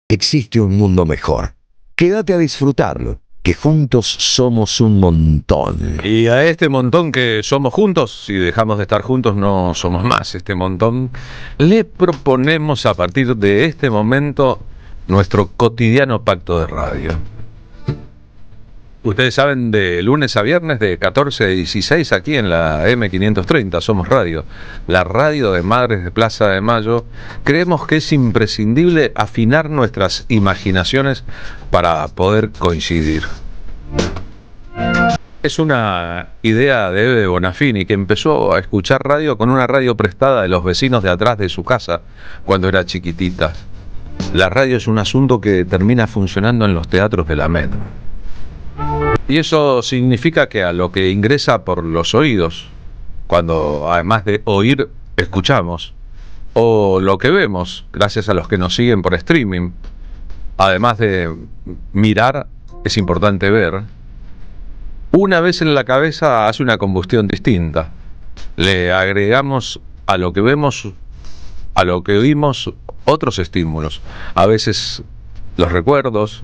existe un mundo mejor. Quédate a disfrutarlo, que juntos somos un montón. Y a este montón que somos juntos, si dejamos de estar juntos no somos más. Este montón le proponemos a partir de este momento nuestro cotidiano pacto de radio. Ustedes saben, de lunes a viernes de 14 a 16 aquí en la M530, Somos Radio, la radio de Madres de Plaza de Mayo. Creemos que es imprescindible afinar nuestras imaginaciones para poder coincidir. Es una idea de Eve Bonafini, que empezó a escuchar radio con una radio prestada de los vecinos de atrás de su casa cuando era chiquitita. La radio es un asunto que termina funcionando en los teatros de la MED. Y eso significa que a lo que ingresa por los oídos, cuando además de oír, escuchamos, o lo que vemos, gracias a los que nos siguen por streaming, además de mirar, es importante ver, una vez en la cabeza hace una combustión distinta. Le agregamos a lo que vemos, a lo que oímos, otros estímulos, a veces los recuerdos,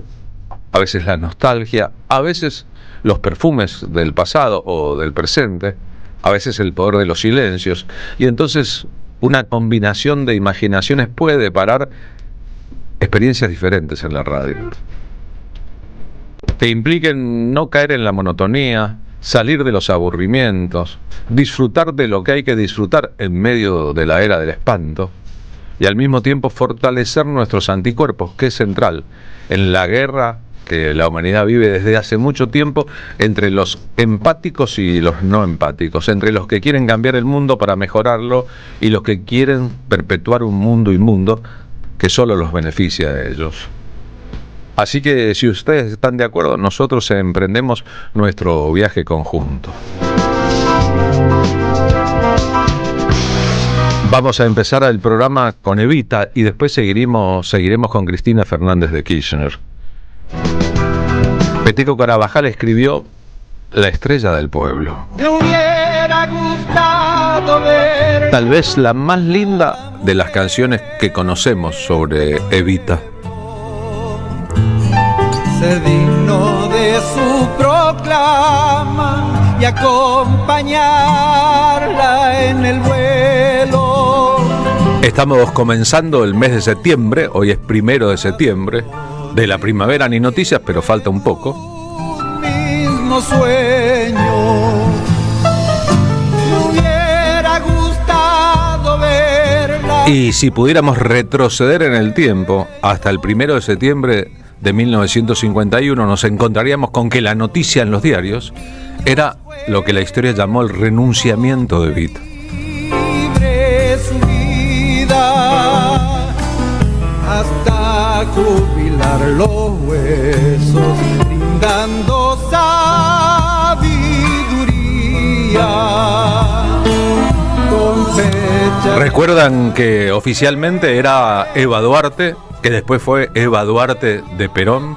a veces la nostalgia, a veces los perfumes del pasado o del presente, a veces el poder de los silencios, y entonces una combinación de imaginaciones puede deparar experiencias diferentes en la radio, que impliquen no caer en la monotonía, salir de los aburrimientos, disfrutar de lo que hay que disfrutar en medio de la era del espanto, y al mismo tiempo fortalecer nuestros anticuerpos, que es central en la guerra que la humanidad vive desde hace mucho tiempo entre los empáticos y los no empáticos, entre los que quieren cambiar el mundo para mejorarlo y los que quieren perpetuar un mundo inmundo que solo los beneficia a ellos. Así que si ustedes están de acuerdo, nosotros emprendemos nuestro viaje conjunto. Vamos a empezar el programa con Evita y después seguiremos con Cristina Fernández de Kirchner. Peteco Carabajal escribió La estrella del pueblo. Me hubiera gustado ver. Tal vez la más linda de las canciones que conocemos sobre Evita. Ser digno de su proclama y acompañarla en el vuelo. Estamos comenzando el mes de septiembre, hoy es 1 de septiembre. De la primavera ni noticias, pero falta un poco. Un mismo sueño. Me hubiera gustado verla. Y si pudiéramos retroceder en el tiempo, hasta el 1 de septiembre de 1951, nos encontraríamos con que la noticia en los diarios era lo que la historia llamó el renunciamiento de Evita. Libre su vida hasta jubilar los huesos, brindando sabiduría con fecha. ¿Recuerdan que oficialmente era Eva Duarte, que después fue Eva Duarte de Perón,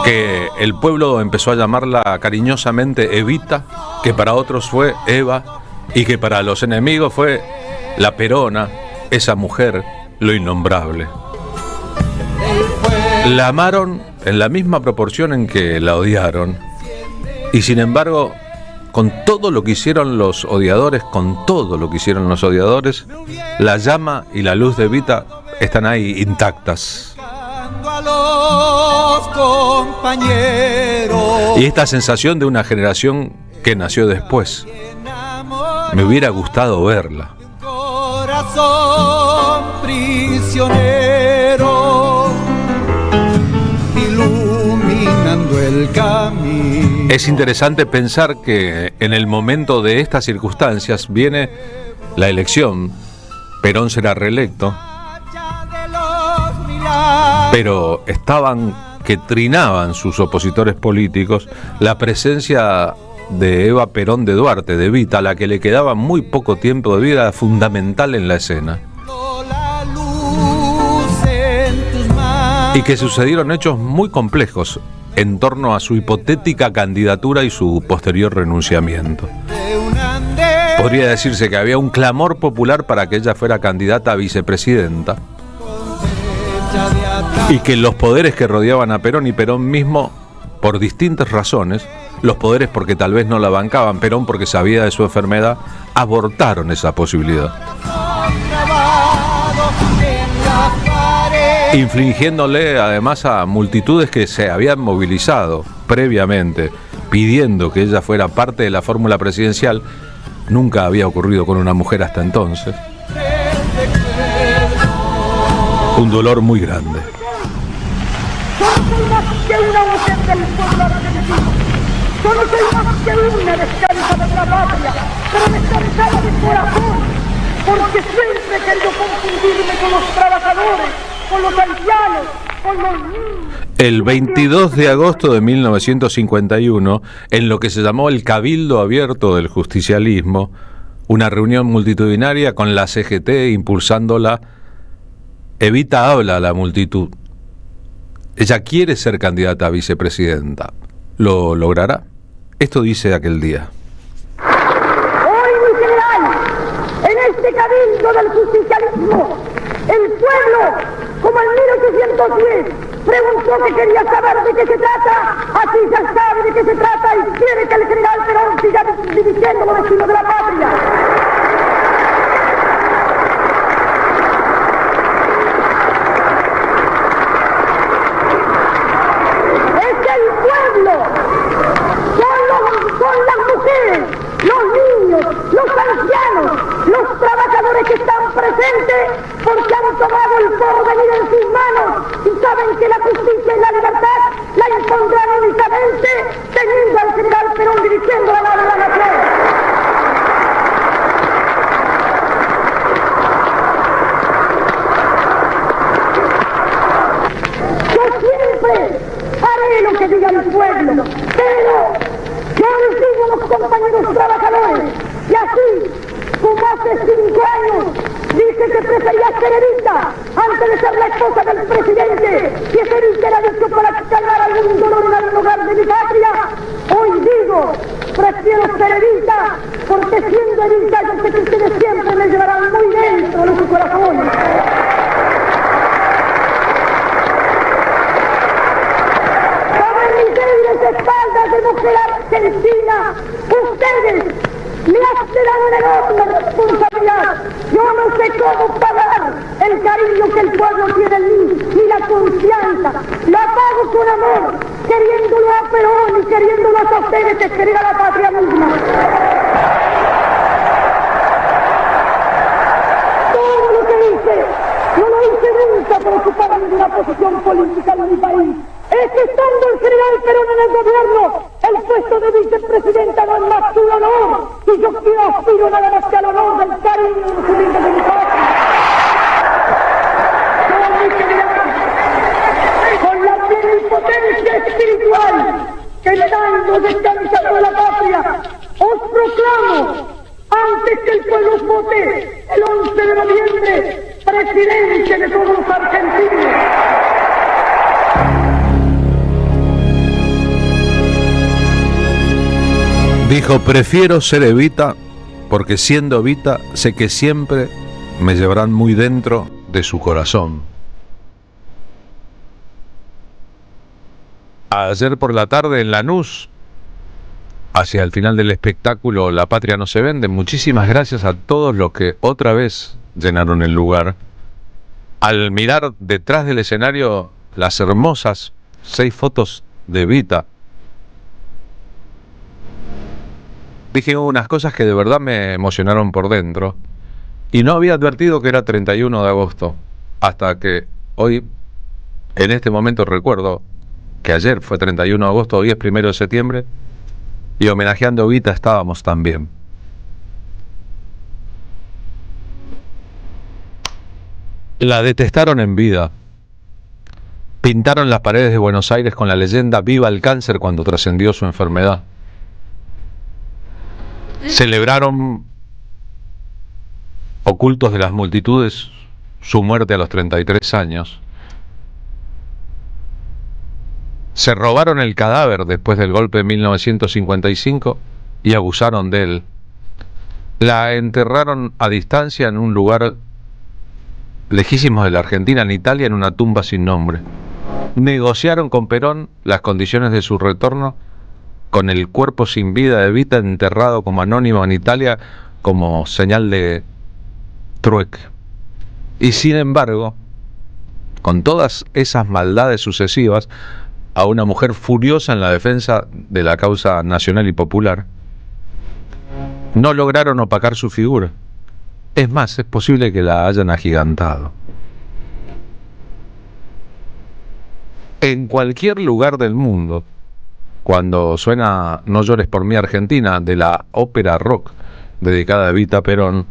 que el pueblo empezó a llamarla cariñosamente Evita, que para otros fue Eva, y que para los enemigos fue la Perona, esa mujer, lo innombrable? La amaron en la misma proporción en que la odiaron, y sin embargo, con todo lo que hicieron los odiadores, la llama y la luz de Evita están ahí intactas. A los compañeros. Y esta sensación de una generación que nació después, me hubiera gustado verla. Corazón prisionero, iluminando el camino. Es interesante pensar que en el momento de estas circunstancias viene la elección. Perón será reelecto, pero estaban que trinaban sus opositores políticos la presencia de Eva Perón de Duarte, de Evita, a la que le quedaba muy poco tiempo de vida, fundamental en la escena. Y que sucedieron hechos muy complejos en torno a su hipotética candidatura y su posterior renunciamiento. Podría decirse que había un clamor popular para que ella fuera candidata a vicepresidenta. plata. Y que los poderes que rodeaban a Perón y Perón mismo, por distintas razones, los poderes porque tal vez no la bancaban, Perón porque sabía de su enfermedad, abortaron esa posibilidad, infligiéndole además a multitudes que se habían movilizado previamente, pidiendo que ella fuera parte de la fórmula presidencial. Nunca había ocurrido con una mujer hasta entonces. Un dolor muy grande. Soy más que una mujer del pueblo argentino. Yo no soy más que una descansada de la patria, pero descansada de corazón, porque siempre he querido confundirme con los trabajadores, con los ancianos, con los niños. El 22 de agosto de 1951, en lo que se llamó el Cabildo Abierto del Justicialismo, una reunión multitudinaria con la CGT impulsándola, Evita habla a la multitud. Ella quiere ser candidata a vicepresidenta. ¿Lo logrará? Esto dice aquel día. Hoy, mi general, en este cabildo del justicialismo, el pueblo, como en 1810, preguntó que quería saber de qué se trata, así ya sabe de qué se trata y quiere que el general Perón siga dirigiendo los destinos de la patria. Son las mujeres, los niños, los ancianos, los trabajadores que están presentes porque han tomado el porvenir en sus manos y saben que la justicia y la libertad la impondrán únicamente teniendo al general Perón dirigiendo la nave de la nación. Yo siempre haré lo que diga el pueblo, pero yo les digo a los compañeros trabajadores, y así, como hace 5 años, dije que prefería ser Evita antes de ser la esposa del presidente, y ese Evita era dicho para calmar algún dolor en el hogar de mi patria, hoy digo, prefiero ser Evita, porque siendo Evita yo sé que ustedes siempre me llevarán muy dentro de su corazón. Espaldas de mujer argentina, ustedes me serán una enorme responsabilidad. Yo no sé cómo pagar el cariño que el pueblo tiene en mí, ni la confianza. La pago con amor, queriéndolo a Perón y queriéndolo a ustedes, que querer a la patria misma. Todo lo que hice, no lo hice nunca por ocuparme de una posición política en mi país. Es que estando el general Perón en el gobierno, el puesto de vicepresidenta no es más que un honor, y yo aspiro nada más que al honor del cariño de los humildes de mi patria. Con mi general, con la plenipotencia espiritual que me dan los descansados de la patria, os proclamo, antes que el pueblo os vote, el 11 de noviembre, presidente de todos los argentinos. Dijo, prefiero ser Evita, porque siendo Evita sé que siempre me llevarán muy dentro de su corazón. Ayer por la tarde en Lanús, hacia el final del espectáculo La Patria no se vende, muchísimas gracias a todos los que otra vez llenaron el lugar. Al mirar detrás del escenario las hermosas 6 fotos de Evita, dije unas cosas que de verdad me emocionaron por dentro. Y no había advertido que era 31 de agosto. Hasta que hoy, en este momento recuerdo que ayer fue 31 de agosto, hoy es 1 de septiembre. Y homenajeando a Evita estábamos también. La detestaron en vida. Pintaron las paredes de Buenos Aires con la leyenda "Viva el cáncer" cuando trascendió su enfermedad. Celebraron, ocultos de las multitudes, su muerte a los 33 años. Se robaron el cadáver después del golpe de 1955 y abusaron de él. La enterraron a distancia en un lugar lejísimos de la Argentina, en Italia, en una tumba sin nombre. Negociaron con Perón las condiciones de su retorno con el cuerpo sin vida de Evita enterrado como anónimo en Italia como señal de trueque. Y sin embargo, con todas esas maldades sucesivas, a una mujer furiosa en la defensa de la causa nacional y popular, no lograron opacar su figura. Es más, es posible que la hayan agigantado. En cualquier lugar del mundo, cuando suena No llores por mí Argentina, de la ópera rock dedicada a Evita Perón,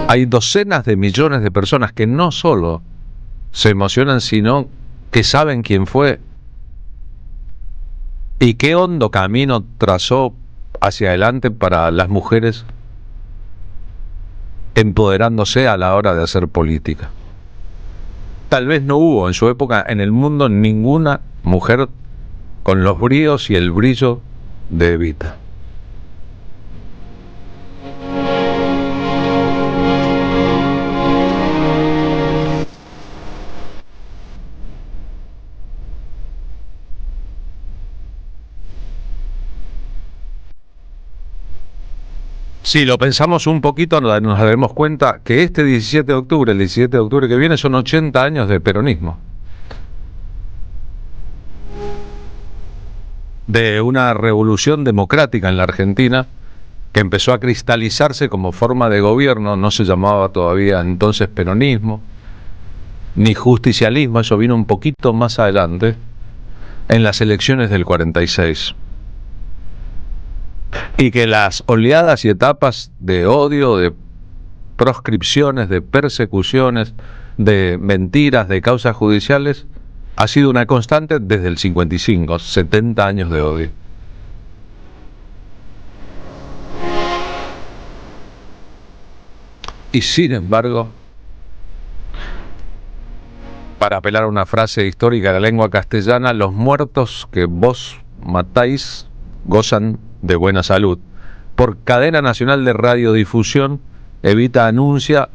hay docenas de millones de personas que no solo se emocionan, sino que saben quién fue y qué hondo camino trazó hacia adelante para las mujeres empoderándose a la hora de hacer política. Tal vez no hubo en su época en el mundo ninguna mujer con los bríos y el brillo de Evita. Si lo pensamos un poquito, nos daremos cuenta que este 17 de octubre, el 17 de octubre que viene, son 80 años de peronismo. De una revolución democrática en la Argentina que empezó a cristalizarse como forma de gobierno. No se llamaba todavía entonces peronismo ni justicialismo, eso vino un poquito más adelante, en las elecciones del 46. Y que las oleadas y etapas de odio, de proscripciones, de persecuciones, de mentiras, de causas judiciales, ha sido una constante desde el 55, 70 años de odio. Y sin embargo, para apelar a una frase histórica de la lengua castellana, los muertos que vos matáis gozan de buena salud. Por cadena nacional de radiodifusión, Evita anuncia: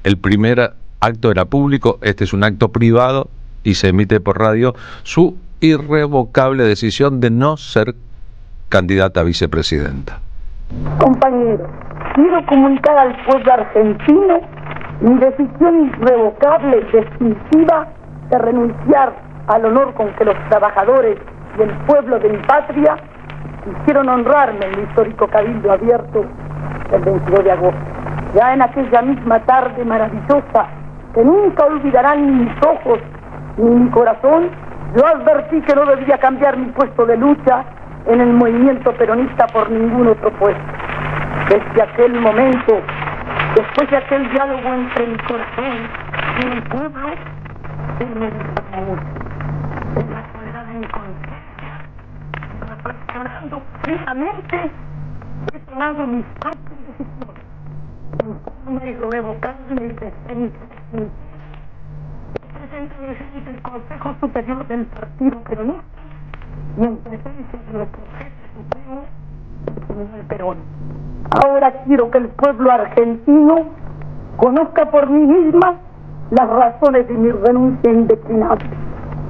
el primer acto era público, este es un acto privado y se emite por radio, su irrevocable decisión de no ser candidata a vicepresidenta. Compañeros, quiero comunicar al pueblo argentino mi decisión irrevocable, definitiva, de renunciar al honor con que los trabajadores y el pueblo de mi patria quisieron honrarme en el histórico Cabildo Abierto el 22 de agosto. Ya en aquella misma tarde maravillosa, que nunca olvidarán ni mis ojos ni mi corazón, yo advertí que no debía cambiar mi puesto de lucha en el movimiento peronista por ningún otro puesto. Desde aquel momento, después de aquel diálogo entre mi corazón y mi pueblo, se me desarmó en la soledad de mi conciencia, reflexionando fijamente, he tomado mis propias decisiones en forma irrevocable y presente. Presente del Consejo Superior del Partido Peronista y en presencia de nuestro jefe supremo, el general Perón. Ahora quiero que el pueblo argentino conozca por mí misma las razones de mi renuncia indeclinable.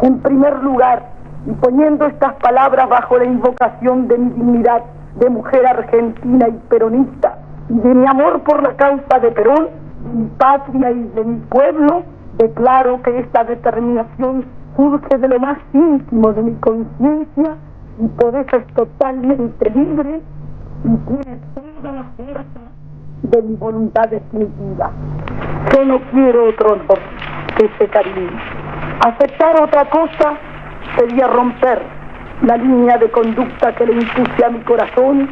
En primer lugar, y poniendo estas palabras bajo la invocación de mi dignidad de mujer argentina y peronista, y de mi amor por la causa de Perón, de mi patria y de mi pueblo, declaro que esta determinación surge de lo más íntimo de mi conciencia y por eso es totalmente libre y tiene toda la fuerza de mi voluntad definitiva. Yo no quiero otro honor que ese cariño. Aceptar otra cosa sería romper la línea de conducta que le impuse a mi corazón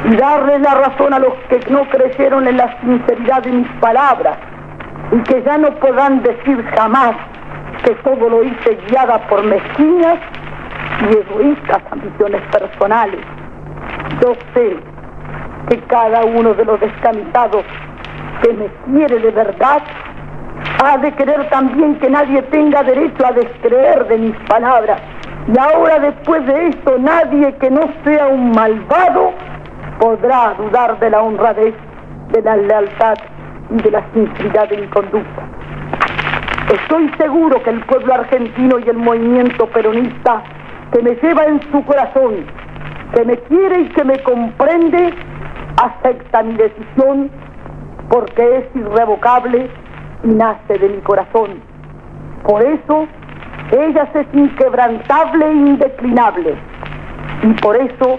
y darle la razón a los que no creyeron en la sinceridad de mis palabras y que ya no podrán decir jamás que todo lo hice guiada por mezquinas y egoístas ambiciones personales. Yo sé que cada uno de los descamisados que me quiere de verdad ha de querer también que nadie tenga derecho a descreer de mis palabras. Y ahora, después de esto, nadie que no sea un malvado podrá dudar de la honradez, de la lealtad y de la sinceridad de mi conducta. Estoy seguro que el pueblo argentino y el movimiento peronista, que me lleva en su corazón, que me quiere y que me comprende, acepta mi decisión porque es irrevocable y nace de mi corazón. Por eso, ella es inquebrantable e indeclinable. Y por eso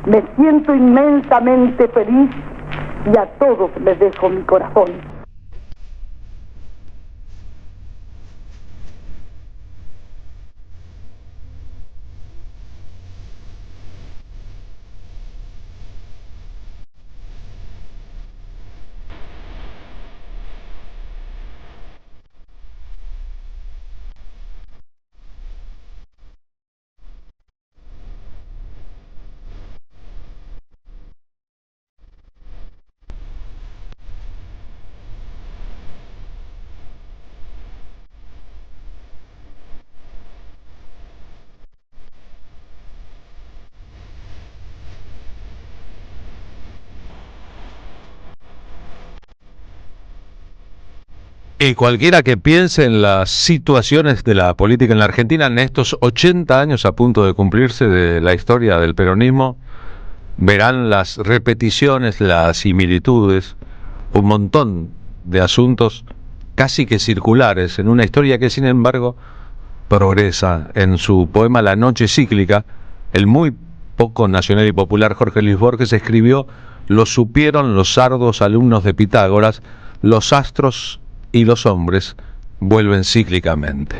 me siento inmensamente feliz y a todos les dejo mi corazón. Y cualquiera que piense en las situaciones de la política en la Argentina en estos 80 años a punto de cumplirse de la historia del peronismo, verán las repeticiones, las similitudes, un montón de asuntos casi que circulares en una historia que sin embargo progresa. En su poema La noche cíclica, el muy poco nacional y popular Jorge Luis Borges escribió: lo supieron los sardos alumnos de Pitágoras, los astros y los hombres vuelven cíclicamente.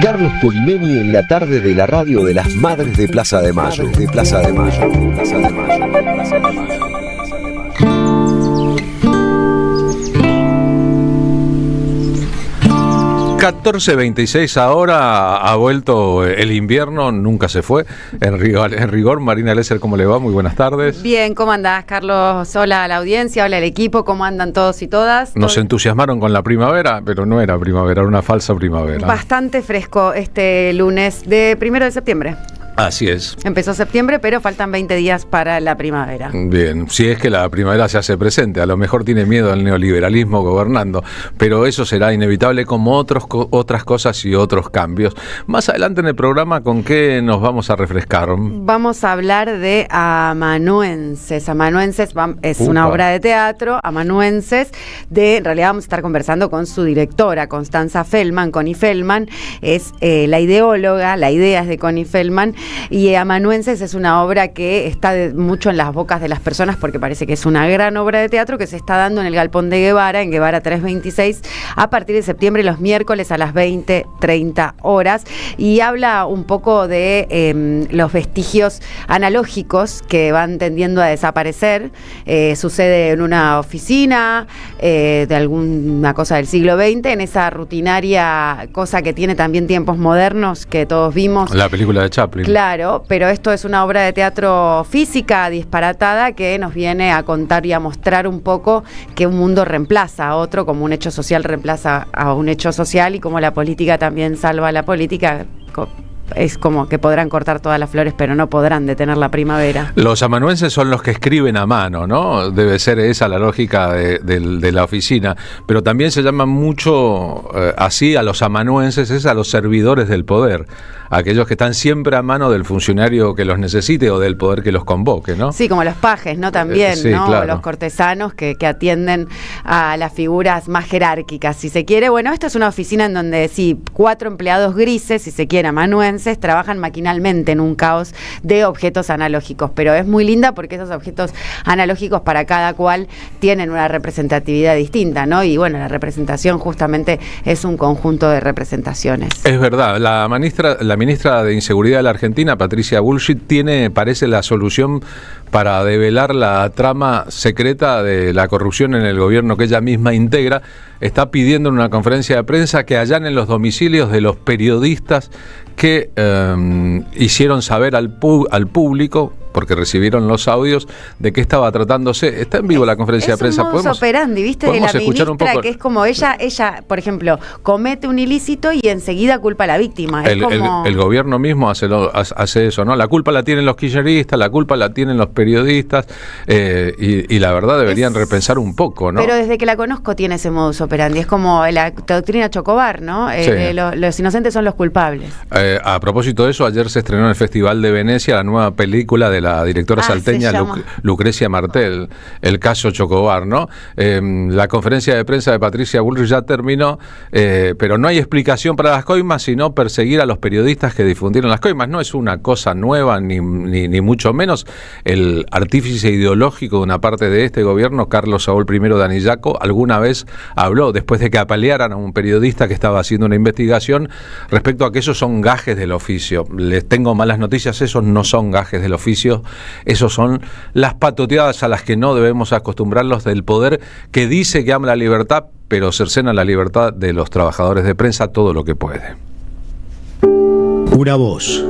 Carlos Colimeni en la tarde de la radio de las Madres de Plaza de Mayo. 14:26 ahora, ha vuelto el invierno, nunca se fue. En rigor, Marina Lesser, ¿cómo le va? Muy buenas tardes. Bien, ¿cómo andás, Carlos? Hola a la audiencia, hola al equipo, ¿cómo andan todos y todas? Nos entusiasmaron con la primavera, pero no era primavera, era una falsa primavera. Bastante fresco este lunes de 1 de septiembre. Así es. Empezó septiembre, pero faltan 20 días para la primavera. Bien, si es que la primavera se hace presente, a lo mejor tiene miedo al neoliberalismo gobernando, pero eso será inevitable como otras cosas y otros cambios. Más adelante en el programa, ¿con qué nos vamos a refrescar? Vamos a hablar de Amanuenses. Amanuenses es una obra de teatro, Amanuenses, en realidad vamos a estar conversando con su directora, Constanza Feldman. Connie Feldman es la ideóloga, la idea es de Connie Feldman. Y Amanuenses es una obra que está mucho en las bocas de las personas porque parece que es una gran obra de teatro que se está dando en el Galpón de Guevara, en Guevara 326, a partir de septiembre, los miércoles a las 20:30 horas, y habla un poco de los vestigios analógicos que van tendiendo a desaparecer. Sucede en una oficina de alguna cosa del siglo XX, en esa rutinaria cosa que tiene también tiempos modernos que todos vimos. La película de Chaplin. Claro, pero esto es una obra de teatro física, disparatada, que nos viene a contar y a mostrar un poco que un mundo reemplaza a otro, como un hecho social reemplaza a un hecho social y como la política también salva a la política. Es como que podrán cortar todas las flores, pero no podrán detener la primavera. Los amanuenses son los que escriben a mano, ¿no? Debe ser esa la lógica de la oficina. Pero también se llama mucho así a los amanuenses, es a los servidores del poder. Aquellos que están siempre a mano del funcionario que los necesite o del poder que los convoque, ¿no? Sí, como los pajes, ¿no? También, sí, ¿no? Claro. Los cortesanos que atienden a las figuras más jerárquicas, si se quiere. Bueno, esta es una oficina en donde, sí, 4 empleados grises, si se quiere, amanuenses, trabajan maquinalmente en un caos de objetos analógicos, pero es muy linda porque esos objetos analógicos para cada cual tienen una representatividad distinta, ¿no? Y bueno, la representación justamente es un conjunto de representaciones. Es verdad, la ministra de Inseguridad de la Argentina, Patricia Bullrich, parece la solución para develar la trama secreta de la corrupción en el gobierno que ella misma integra. Está pidiendo en una conferencia de prensa que allanen los domicilios de los periodistas que hicieron saber al público, porque recibieron los audios, de qué estaba tratándose. Está en vivo la conferencia de prensa. Es un modus operandi, ¿viste? De la escuchar un poco? Que es como ella, por ejemplo, comete un ilícito y enseguida culpa a la víctima. El gobierno mismo hace eso, ¿no? La culpa la tienen los kirchneristas, la culpa la tienen los periodistas, y la verdad deberían repensar un poco, ¿no? Pero desde que la conozco tiene ese modus operandi. Es como la doctrina Chocobar, ¿no? Sí. Los inocentes son los culpables. A propósito de eso, ayer se estrenó en el Festival de Venecia la nueva película de la directora salteña Lucrecia Martel, El caso Chocobar, ¿no? La conferencia de prensa de Patricia Bullrich ya terminó, pero no hay explicación para las coimas, sino perseguir a los periodistas que difundieron las coimas. No es una cosa nueva, ni mucho menos. El artífice ideológico de una parte de este gobierno, Carlos Saúl I de Anillaco, alguna vez habló, después de que apalearan a un periodista que estaba haciendo una investigación, respecto a que esos son gajes del oficio. Les tengo malas noticias, esos no son gajes del oficio, esos son las patoteadas a las que no debemos acostumbrarlos del poder, que dice que ama la libertad, pero cercena la libertad de los trabajadores de prensa todo lo que puede. Una voz,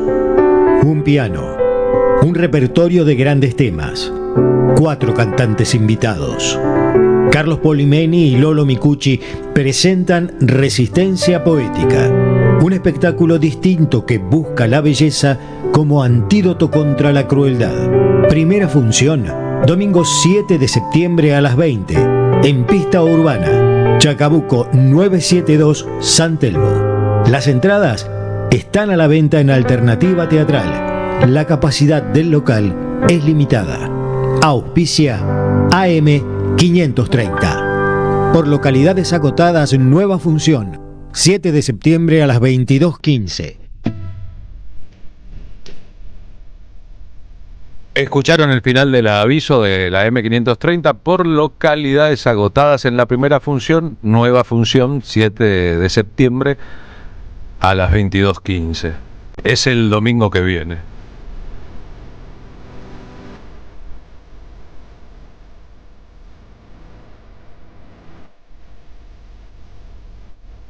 un piano, un repertorio de grandes temas, 4 cantantes invitados. Carlos Polimeni y Lolo Micucci presentan Resistencia Poética, un espectáculo distinto que busca la belleza como antídoto contra la crueldad. Primera función, domingo 7 de septiembre a las 20, en Pista Urbana, Chacabuco 972, San Telmo. Las entradas están a la venta en Alternativa Teatral. La capacidad del local es limitada. Auspicia AM 530. Por localidades agotadas, nueva función, 7 de septiembre a las 22:15. Escucharon el final del aviso de la M530 por localidades agotadas en la primera función, nueva función, 7 de septiembre a las 22:15. Es el domingo que viene.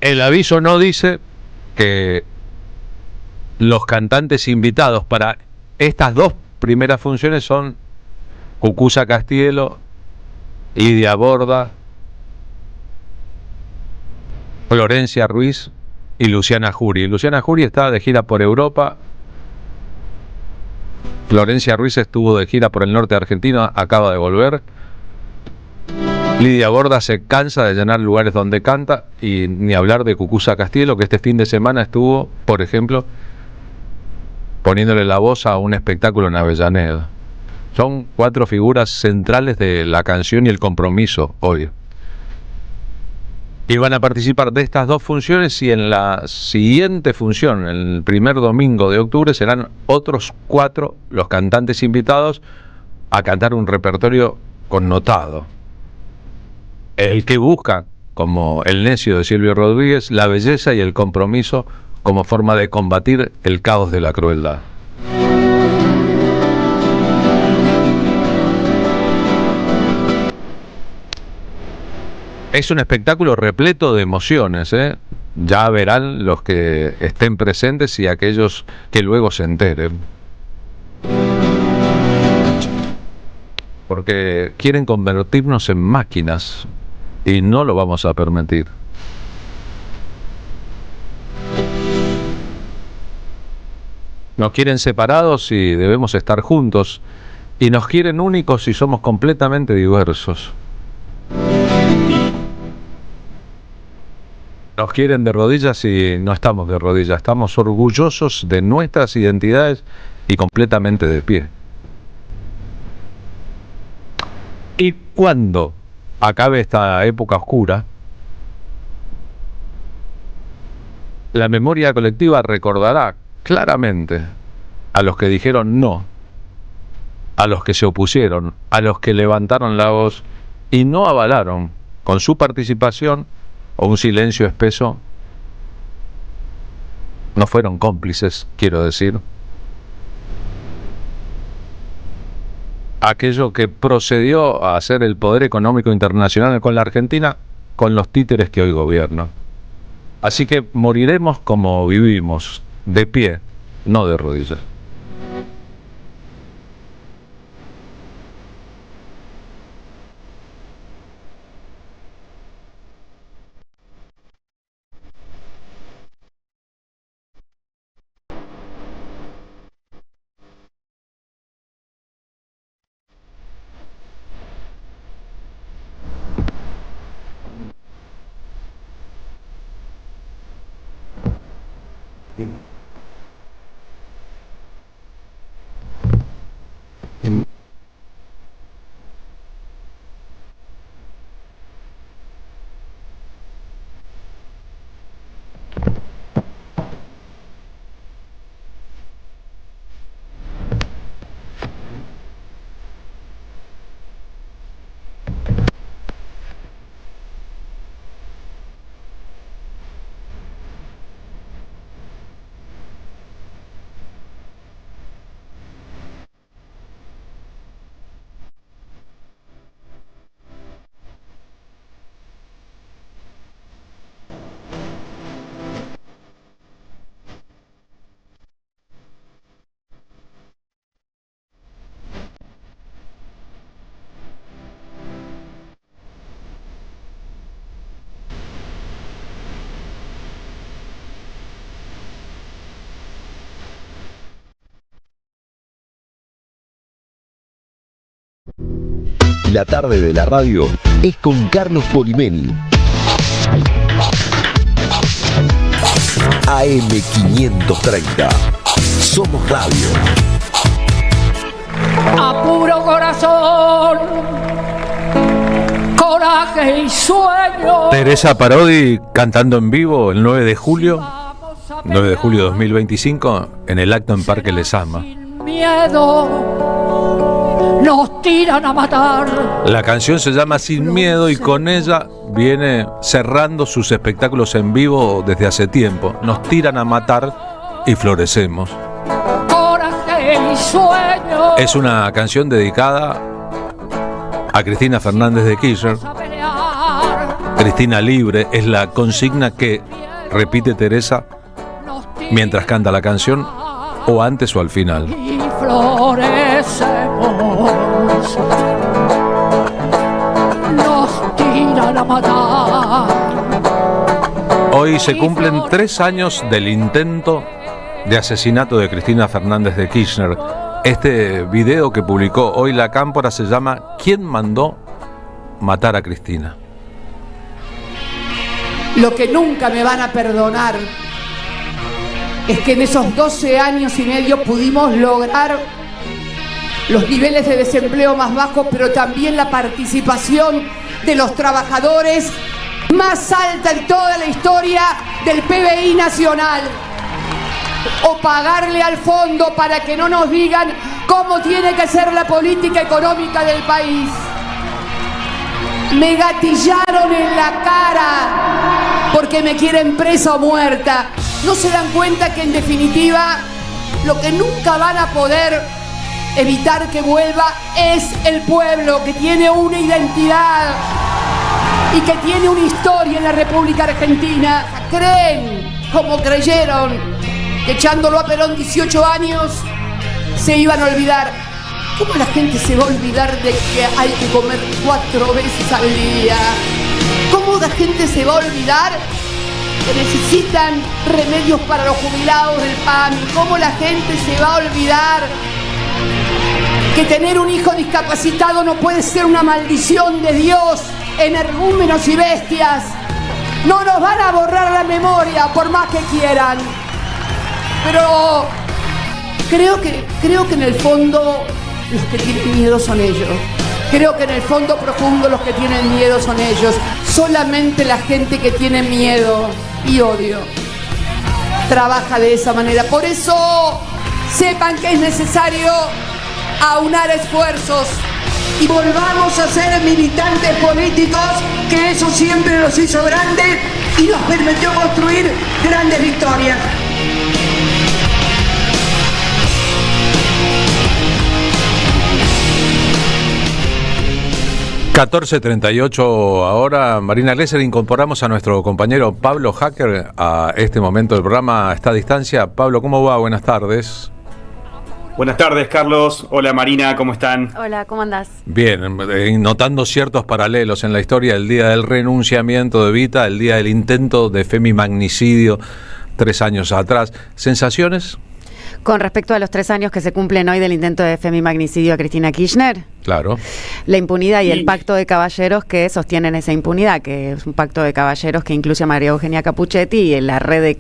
El aviso no dice que los cantantes invitados para estas 2 primeras funciones son Cucuza Castielo, Idia Borda, Florencia Ruiz y Luciana Jury. Luciana Jury está de gira por Europa. Florencia Ruiz estuvo de gira por el norte argentino, acaba de volver. Lidia Borda se cansa de llenar lugares donde canta, y ni hablar de Cucuza Castielo, que este fin de semana estuvo, por ejemplo, poniéndole la voz a un espectáculo en Avellaneda. Son 4 figuras centrales de la canción y el compromiso hoy. Y van a participar de estas 2 funciones, y en la siguiente función, el primer domingo de octubre, serán otros 4 los cantantes invitados a cantar un repertorio connotado. El que busca, como El necio de Silvio Rodríguez, la belleza y el compromiso como forma de combatir el caos de la crueldad. Es un espectáculo repleto de emociones, ¿eh? Ya verán los que estén presentes y aquellos que luego se enteren. Porque quieren convertirnos en máquinas y no lo vamos a permitir. Nos quieren separados y debemos estar juntos, y nos quieren únicos y somos completamente diversos. Nos quieren de rodillas y no estamos de rodillas, estamos orgullosos de nuestras identidades y completamente de pie. Y cuando acabe esta época oscura, la memoria colectiva recordará claramente a los que dijeron no, a los que se opusieron, a los que levantaron la voz y no avalaron con su participación o un silencio espeso no fueron cómplices, quiero decir. Aquello que procedió a hacer el poder económico internacional con la Argentina, con los títeres que hoy gobiernan. Así que moriremos como vivimos, de pie, no de rodillas. La tarde de la radio es con Carlos Polimeni. AM530. Somos radio. A puro corazón, coraje y sueño. Teresa Parodi cantando en vivo el 9 de julio 2025 en el acto en Parque Lezama. Sin miedo, nos tiran a matar. La canción se llama Sin Miedo y con ella viene cerrando sus espectáculos en vivo desde hace tiempo. Nos tiran a matar y florecemos. Coraje y sueño. Es una canción dedicada a Cristina Fernández de Kirchner. Cristina libre es la consigna que repite Teresa mientras canta la canción, o antes o al final. Y florecemos. Nos tiran a matar. Hoy se cumplen 3 años del intento de asesinato de Cristina Fernández de Kirchner. Este video que publicó hoy La Cámpora se llama ¿Quién mandó matar a Cristina? Lo que nunca me van a perdonar es que en esos 12 años y medio pudimos lograr los niveles de desempleo más bajos, pero también la participación de los trabajadores más alta en toda la historia del PBI nacional. O pagarle al fondo para que no nos digan cómo tiene que ser la política económica del país. Me gatillaron en la cara porque me quieren presa o muerta. ¿No se dan cuenta que en definitiva lo que nunca van a poder evitar que vuelva es el pueblo, que tiene una identidad y que tiene una historia en la República Argentina? ¿Creen, como creyeron, que echándolo a Perón 18 años se iban a olvidar? ¿Cómo la gente se va a olvidar de que hay que comer 4 veces al día? ¿Cómo la gente se va a olvidar que necesitan remedios para los jubilados del PAMI? ¿Cómo la gente se va a olvidar que tener un hijo discapacitado no puede ser una maldición de Dios, energúmenos y bestias? No nos van a borrar la memoria por más que quieran. Pero creo que en el fondo los que tienen miedo son ellos. Creo que en el fondo profundo los que tienen miedo son ellos. Solamente la gente que tiene miedo y odio trabaja de esa manera. Por eso sepan que es necesario aunar esfuerzos y volvamos a ser militantes políticos, que eso siempre los hizo grandes y nos permitió construir grandes victorias. 14:38 ahora. Marina Glesser, incorporamos a nuestro compañero Pablo Hacker a este momento del programa. Está a distancia. Pablo, ¿cómo va? Buenas tardes. Buenas tardes, Carlos. Hola, Marina, ¿cómo están? Hola, ¿cómo andás? Bien, notando ciertos paralelos en la historia, el día del renunciamiento de Evita, el día del intento de femimagnicidio 3 años atrás. ¿Sensaciones? Con respecto a los 3 años que se cumplen hoy del intento de femimagnicidio a Cristina Kirchner. Claro. La impunidad y el pacto de caballeros que sostienen esa impunidad, que es un pacto de caballeros que incluye a María Eugenia Capuchetti y la red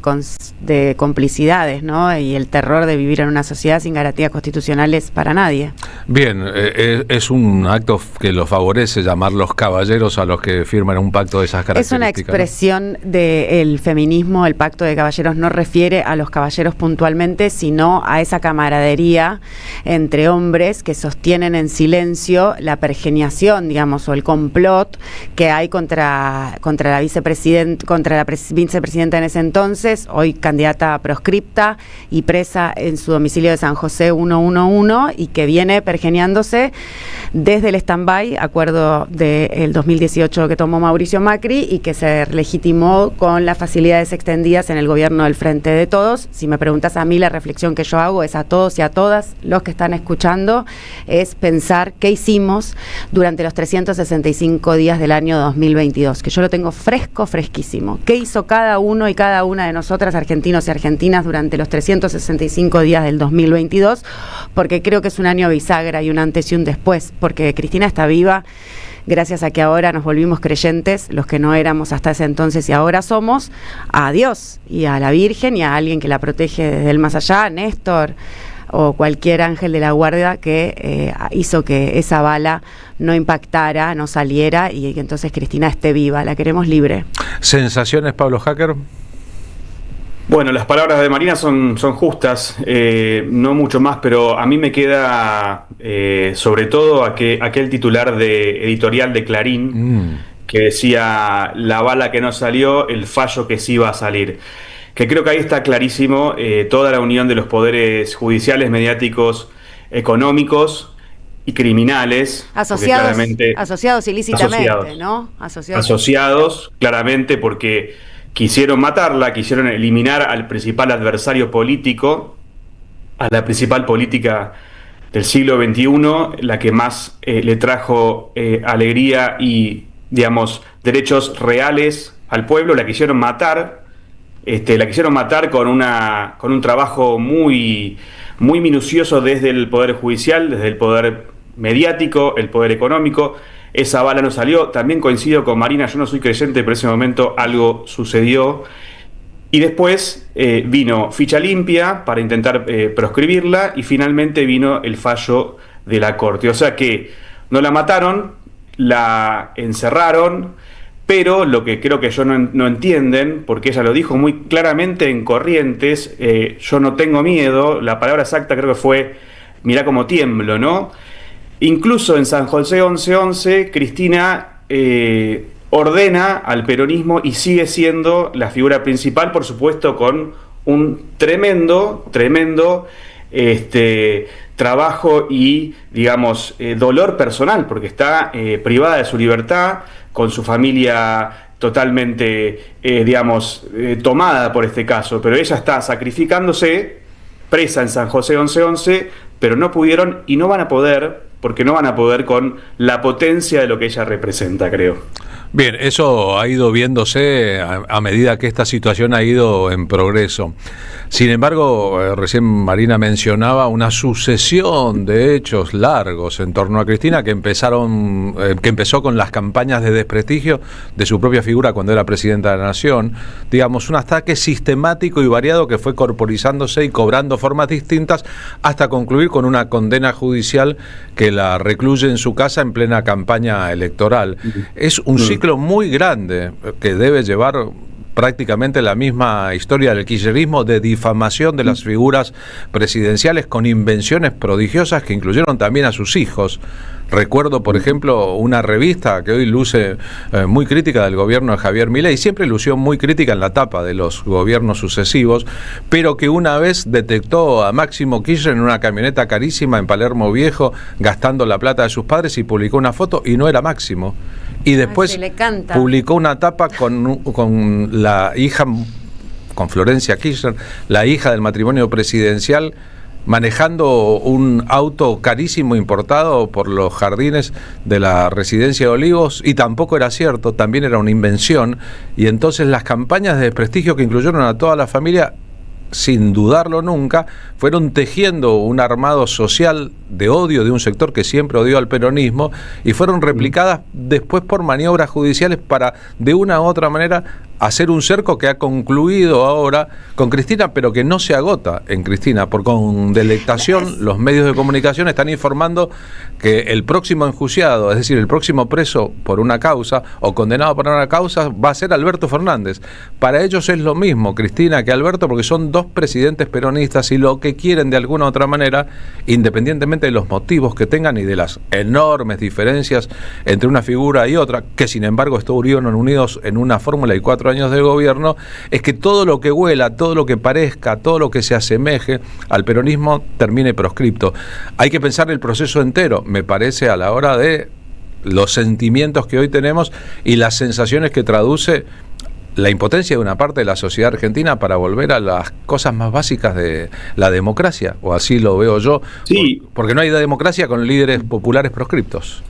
de complicidades, ¿no? Y el terror de vivir en una sociedad sin garantías constitucionales para nadie. Bien, es un acto que lo favorece llamar los caballeros a los que firman un pacto de esas características. Es una expresión del feminismo. El pacto de caballeros no refiere a los caballeros puntualmente, sino a esa camaradería entre hombres que sostienen en silencio la pergeniación, digamos, o el complot que hay contra la vicepresidenta en ese entonces, hoy candidata proscripta y presa en su domicilio de San José 111, y que viene pergeniándose desde el stand-by, acuerdo del 2018 que tomó Mauricio Macri y que se legitimó con las facilidades extendidas en el gobierno del Frente de Todos. Si me preguntas a mí, la reflexión que yo hago es a todos y a todas los que están escuchando, es pensar qué hicimos durante los 365 días del año 2022, que yo lo tengo fresquísimo. ¿Qué hizo cada uno y cada una de nosotras, argentinos y argentinas, durante los 365 días del 2022? Porque creo que es un año bisagra y un antes y un después, porque Cristina está viva gracias a que ahora nos volvimos creyentes, los que no éramos hasta ese entonces y ahora somos, a Dios y a la Virgen y a alguien que la protege desde el más allá, Néstor, o cualquier ángel de la guardia que hizo que esa bala no impactara, no saliera y que entonces Cristina esté viva. La queremos libre. ¿Sensaciones, Pablo Hacker? Bueno, las palabras de Marina son justas, no mucho más, pero a mí me queda sobre todo aquel titular de editorial de Clarín que decía: la bala que no salió, el fallo que sí va a salir. Que creo que ahí está clarísimo toda la unión de los poderes judiciales, mediáticos, económicos y criminales. Asociados ilícitamente, ¿no? Asociados, claramente, porque quisieron matarla, quisieron eliminar al principal adversario político, a la principal política del siglo XXI, la que más le trajo alegría y, digamos, derechos reales al pueblo. La quisieron matar. La quisieron matar con un trabajo muy minucioso desde el Poder Judicial, desde el Poder Mediático, el Poder Económico. Esa bala no salió. También coincido con Marina, yo no soy creyente, pero en ese momento algo sucedió. Y después vino ficha limpia para intentar proscribirla y finalmente vino el fallo de la Corte. O sea que no la mataron, la encerraron. Pero lo que creo que ellos no entienden, porque ella lo dijo muy claramente en Corrientes, yo no tengo miedo, la palabra exacta creo que fue, mirá cómo tiemblo, ¿no? Incluso en San José 1111, Cristina ordena al peronismo y sigue siendo la figura principal, por supuesto, con un tremendo trabajo y, digamos, dolor personal, porque está privada de su libertad, con su familia totalmente, tomada por este caso, pero ella está sacrificándose, presa en San José 1111, pero no pudieron y no van a poder, porque no van a poder con la potencia de lo que ella representa, creo. Bien, eso ha ido viéndose a medida que esta situación ha ido en progreso. Sin embargo, recién Marina mencionaba una sucesión de hechos largos en torno a Cristina que empezó con las campañas de desprestigio de su propia figura cuando era presidenta de la Nación. Digamos, un ataque sistemático y variado que fue corporizándose y cobrando formas distintas hasta concluir con una condena judicial que la recluye en su casa en plena campaña electoral. Es un ciclo muy grande que debe llevar prácticamente la misma historia del kirchnerismo de difamación de las figuras presidenciales con invenciones prodigiosas que incluyeron también a sus hijos. Recuerdo, por ejemplo, una revista que hoy luce muy crítica del gobierno de Javier Milei, siempre lució muy crítica en la tapa de los gobiernos sucesivos, pero que una vez detectó a Máximo Kirchner en una camioneta carísima en Palermo Viejo, gastando la plata de sus padres, y publicó una foto y no era Máximo. Y después publicó una tapa con la hija, con Florencia Kirchner, la hija del matrimonio presidencial, manejando un auto carísimo importado por los jardines de la residencia de Olivos, y tampoco era cierto, también era una invención. Y entonces las campañas de desprestigio, que incluyeron a toda la familia, sin dudarlo nunca, fueron tejiendo un armado social de odio de un sector que siempre odió al peronismo, y fueron replicadas después por maniobras judiciales para, de una u otra manera, hacer un cerco que ha concluido ahora con Cristina, pero que no se agota en Cristina, porque con delectación los medios de comunicación están informando que el próximo enjuiciado, es decir, el próximo preso por una causa o condenado por una causa, va a ser Alberto Fernández. Para ellos es lo mismo Cristina que Alberto, porque son dos presidentes peronistas, y lo que quieren de alguna u otra manera, independientemente de los motivos que tengan y de las enormes diferencias entre una figura y otra, que sin embargo estuvieron unidos en una fórmula y 4 años de gobierno, es que todo lo que huela, todo lo que parezca, todo lo que se asemeje al peronismo termine proscripto. Hay que pensar el proceso entero, me parece, a la hora de los sentimientos que hoy tenemos y las sensaciones que traduce la impotencia de una parte de la sociedad argentina para volver a las cosas más básicas de la democracia, o así lo veo yo. Sí. Porque no hay democracia con líderes populares proscriptos.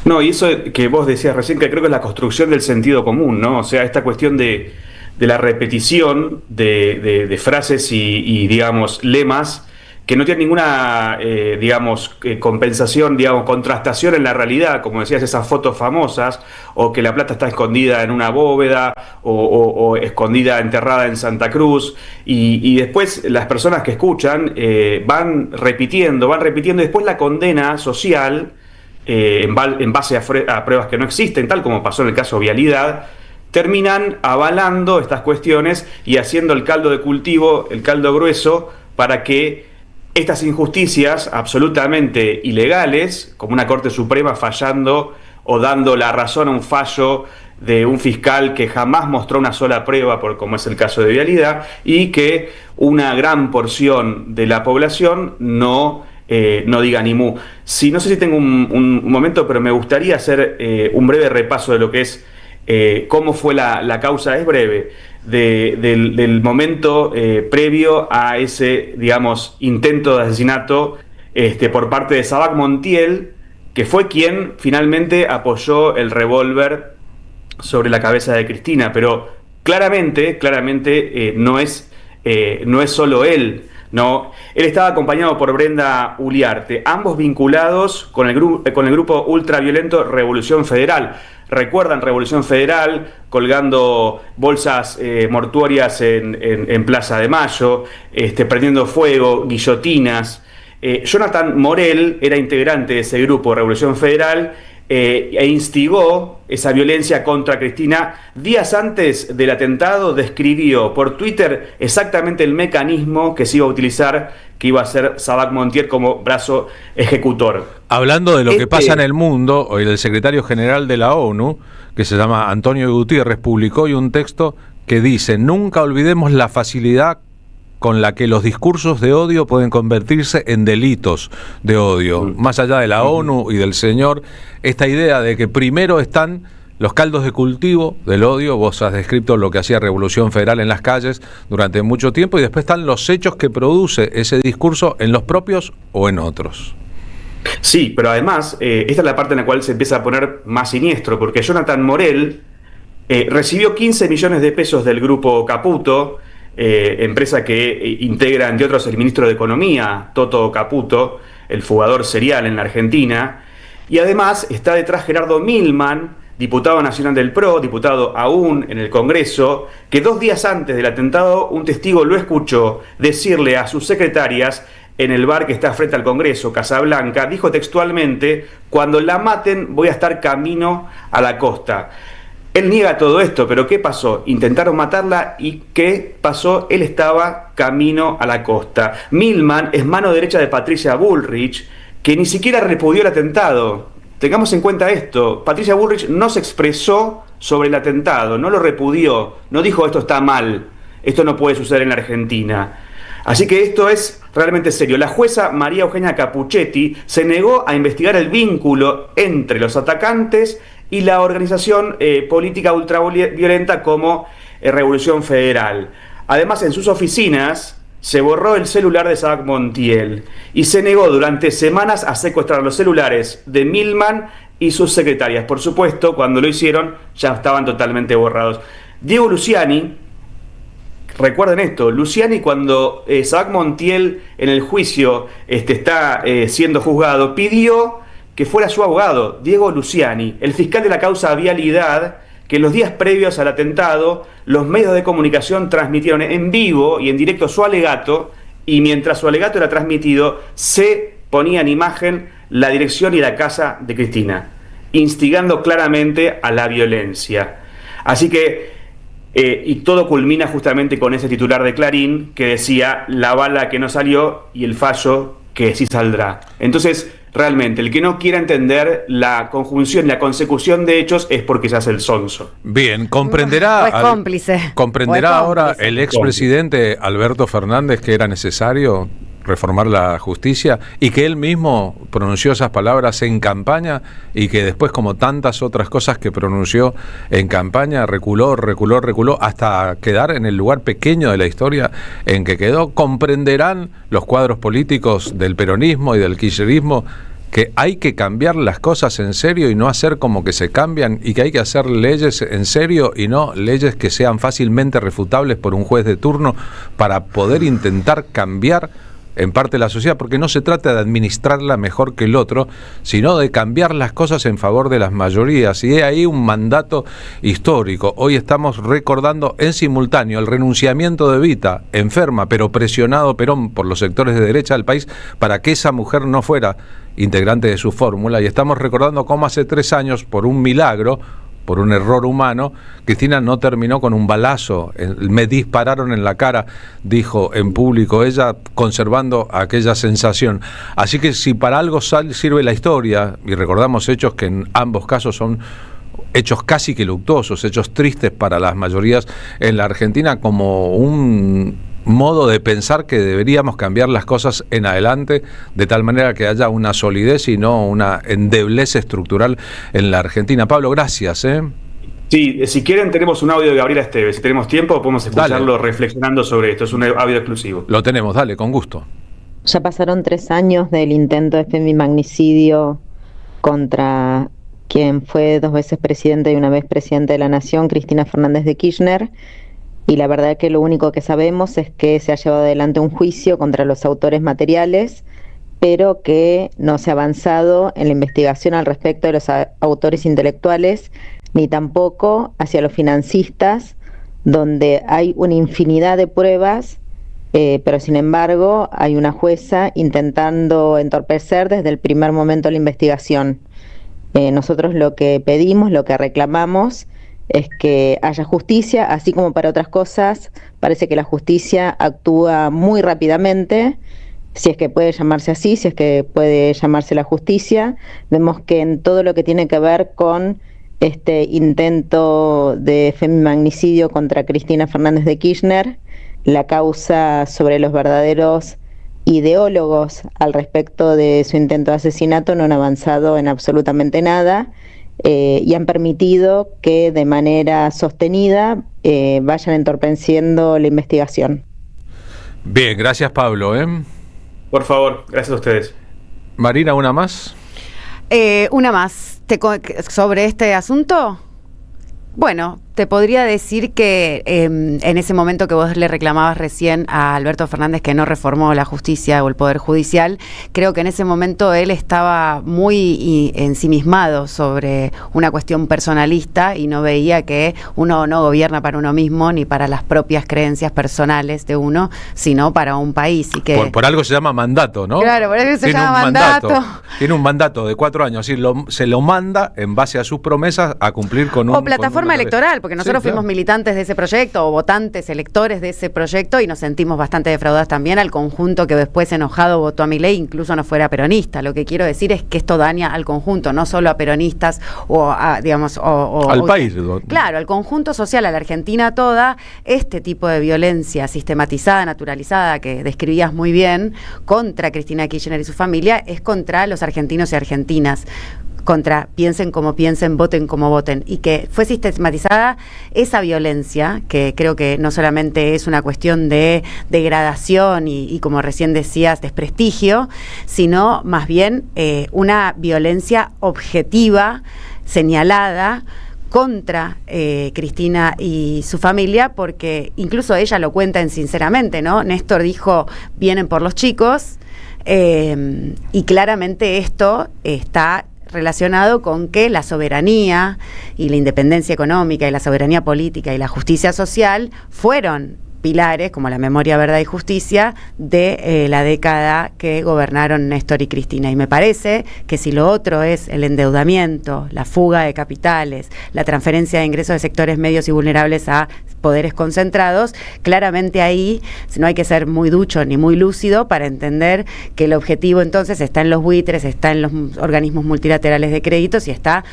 No, y eso que vos decías recién, que creo que es la construcción del sentido común, ¿no? O sea, esta cuestión de la repetición de frases y, digamos, lemas que no tienen ninguna, compensación, contrastación en la realidad, como decías, esas fotos famosas, o que la plata está escondida en una bóveda, o escondida, enterrada en Santa Cruz, y después las personas que escuchan van repitiendo, y después la condena social, en base a pruebas que no existen, tal como pasó en el caso Vialidad, terminan avalando estas cuestiones y haciendo el caldo de cultivo, el caldo grueso, para que estas injusticias absolutamente ilegales, como una Corte Suprema fallando o dando la razón a un fallo de un fiscal que jamás mostró una sola prueba, como es el caso de Vialidad, y que una gran porción de la población no diga ni mu. No sé si tengo un momento, pero me gustaría hacer un breve repaso de lo que es cómo fue la causa, es breve, del momento previo a ese, intento de asesinato por parte de Sabac Montiel, que fue quien finalmente apoyó el revólver sobre la cabeza de Cristina. Pero claramente no es solo él. No, él estaba acompañado por Brenda Uliarte, ambos vinculados con el grupo ultraviolento Revolución Federal. ¿Recuerdan Revolución Federal colgando bolsas mortuorias en Plaza de Mayo, prendiendo fuego, guillotinas? Jonathan Morel era integrante de ese grupo Revolución Federal e instigó esa violencia contra Cristina. Días antes del atentado describió por Twitter exactamente el mecanismo que se iba a utilizar, que iba a ser Sabac Montiel como brazo ejecutor. Hablando de lo que pasa en el mundo, hoy el secretario general de la ONU, que se llama Antonio Gutiérrez, publicó hoy un texto que dice: nunca olvidemos la facilidad con la que los discursos de odio pueden convertirse en delitos de odio. Más allá de la ONU y del señor, esta idea de que primero están los caldos de cultivo del odio, vos has descrito lo que hacía Revolución Federal en las calles durante mucho tiempo, y después están los hechos que produce ese discurso en los propios o en otros. Sí, pero además, esta es la parte en la cual se empieza a poner más siniestro, porque Jonathan Morel recibió 15 millones de pesos del grupo Caputo, empresa que integra, entre otros, el ministro de Economía, Toto Caputo, el fugador serial en la Argentina, y además está detrás Gerardo Milman, diputado nacional del PRO, diputado aún en el Congreso, que 2 días antes del atentado un testigo lo escuchó decirle a sus secretarias en el bar que está frente al Congreso, Casablanca, dijo textualmente: cuando la maten voy a estar camino a la costa. Él niega todo esto, pero ¿qué pasó? Intentaron matarla, ¿y qué pasó? Él estaba camino a la costa. Milman es mano derecha de Patricia Bullrich, que ni siquiera repudió el atentado. Tengamos en cuenta esto, Patricia Bullrich no se expresó sobre el atentado, no lo repudió, no dijo esto está mal, esto no puede suceder en la Argentina. Así que esto es realmente serio. La jueza María Eugenia Capuchetti se negó a investigar el vínculo entre los atacantes y la organización política ultraviolenta como Revolución Federal. Además, en sus oficinas se borró el celular de Sabac Montiel y se negó durante semanas a secuestrar los celulares de Milman y sus secretarias. Por supuesto, cuando lo hicieron ya estaban totalmente borrados. Diego Luciani, recuerden esto, Luciani cuando Sabac Montiel en el juicio está siendo juzgado, pidió que fuera su abogado, Diego Luciani, el fiscal de la causa Vialidad, que en los días previos al atentado los medios de comunicación transmitieron en vivo y en directo su alegato, y mientras su alegato era transmitido se ponía en imagen la dirección y la casa de Cristina, instigando claramente a la violencia. Así que y todo culmina justamente con ese titular de Clarín que decía la bala que no salió y el fallo que sí saldrá. Entonces, realmente, el que no quiera entender la conjunción y la consecución de hechos es porque se hace el sonso. Bien, comprenderá, comprenderá ahora el expresidente Alberto Fernández que era necesario reformar la justicia y que él mismo pronunció esas palabras en campaña y que después, como tantas otras cosas que pronunció en campaña, reculó hasta quedar en el lugar pequeño de la historia en que quedó. Comprenderán los cuadros políticos del peronismo y del kirchnerismo que hay que cambiar las cosas en serio y no hacer como que se cambian, y que hay que hacer leyes en serio y no leyes que sean fácilmente refutables por un juez de turno para poder intentar cambiar en parte la sociedad, porque no se trata de administrarla mejor que el otro, sino de cambiar las cosas en favor de las mayorías, y es ahí un mandato histórico. Hoy estamos recordando en simultáneo el renunciamiento de Evita, enferma pero presionado Perón por los sectores de derecha del país para que esa mujer no fuera integrante de su fórmula, y estamos recordando cómo hace 3 años, por un milagro, por un error humano, Cristina no terminó con un balazo. Me dispararon en la cara, dijo en público ella, conservando aquella sensación. Así que si para algo sirve la historia, y recordamos hechos que en ambos casos son hechos casi que luctuosos, hechos tristes para las mayorías en la Argentina, como un modo de pensar que deberíamos cambiar las cosas en adelante de tal manera que haya una solidez y no una endeblez estructural en la Argentina. Pablo, gracias. Sí, si quieren tenemos un audio de Gabriela Esteves, si tenemos tiempo podemos escucharlo reflexionando sobre esto, es un audio exclusivo. Lo tenemos, dale, con gusto. Ya pasaron 3 años del intento de femimagnicidio contra quien fue 2 veces presidente y 1 vez presidente de la Nación, Cristina Fernández de Kirchner. Y la verdad que lo único que sabemos es que se ha llevado adelante un juicio contra los autores materiales, pero que no se ha avanzado en la investigación al respecto de los autores intelectuales, ni tampoco hacia los financistas, donde hay una infinidad de pruebas, pero sin embargo hay una jueza intentando entorpecer desde el primer momento la investigación. Nosotros lo que pedimos, lo que reclamamos, es que haya justicia, así como para otras cosas. Parece que la justicia actúa muy rápidamente, si es que puede llamarse así, si es que puede llamarse la justicia. Vemos que en todo lo que tiene que ver con este intento de femimagnicidio contra Cristina Fernández de Kirchner, la causa sobre los verdaderos ideólogos al respecto de su intento de asesinato no han avanzado en absolutamente nada. Y han permitido que de manera sostenida vayan entorpeciendo la investigación. Bien, gracias Pablo. Por favor, gracias a ustedes. Marina, ¿una más? Una más. ¿Sobre este asunto? Bueno, te podría decir que en ese momento que vos le reclamabas recién a Alberto Fernández que no reformó la justicia o el Poder Judicial, creo que en ese momento él estaba muy ensimismado sobre una cuestión personalista y no veía que uno no gobierna para uno mismo ni para las propias creencias personales de uno, sino para un país. Y que por algo se llama mandato, ¿no? Claro, por eso se llama mandato. Tiene un mandato de 4 años, así se lo manda en base a sus promesas a cumplir con o plataforma electoral. porque nosotros fuimos militantes de ese proyecto o votantes, electores de ese proyecto y nos sentimos bastante defraudadas también al conjunto que después enojado votó a Milei, incluso no fuera peronista. Lo que quiero decir es que esto daña al conjunto, no solo a peronistas o a, digamos, al país. Claro, al conjunto social, a la Argentina toda. Este tipo de violencia sistematizada, naturalizada, que describías muy bien, contra Cristina Kirchner y su familia, es contra los argentinos y argentinas. Contra piensen como piensen, voten como voten, y que fue sistematizada esa violencia, que creo que no solamente es una cuestión de degradación y como recién decías, desprestigio, sino más bien una violencia objetiva, señalada, contra Cristina y su familia, porque incluso ella lo cuenta en Sinceramente, ¿no? Néstor dijo, vienen por los chicos, y claramente esto está relacionado con que la soberanía y la independencia económica y la soberanía política y la justicia social fueron pilares, como la memoria, verdad y justicia, de la década que gobernaron Néstor y Cristina. Y me parece que si lo otro es el endeudamiento, la fuga de capitales, la transferencia de ingresos de sectores medios y vulnerables a poderes concentrados, claramente ahí no hay que ser muy ducho ni muy lúcido para entender que el objetivo entonces está en los buitres, está en los organismos multilaterales de créditos y está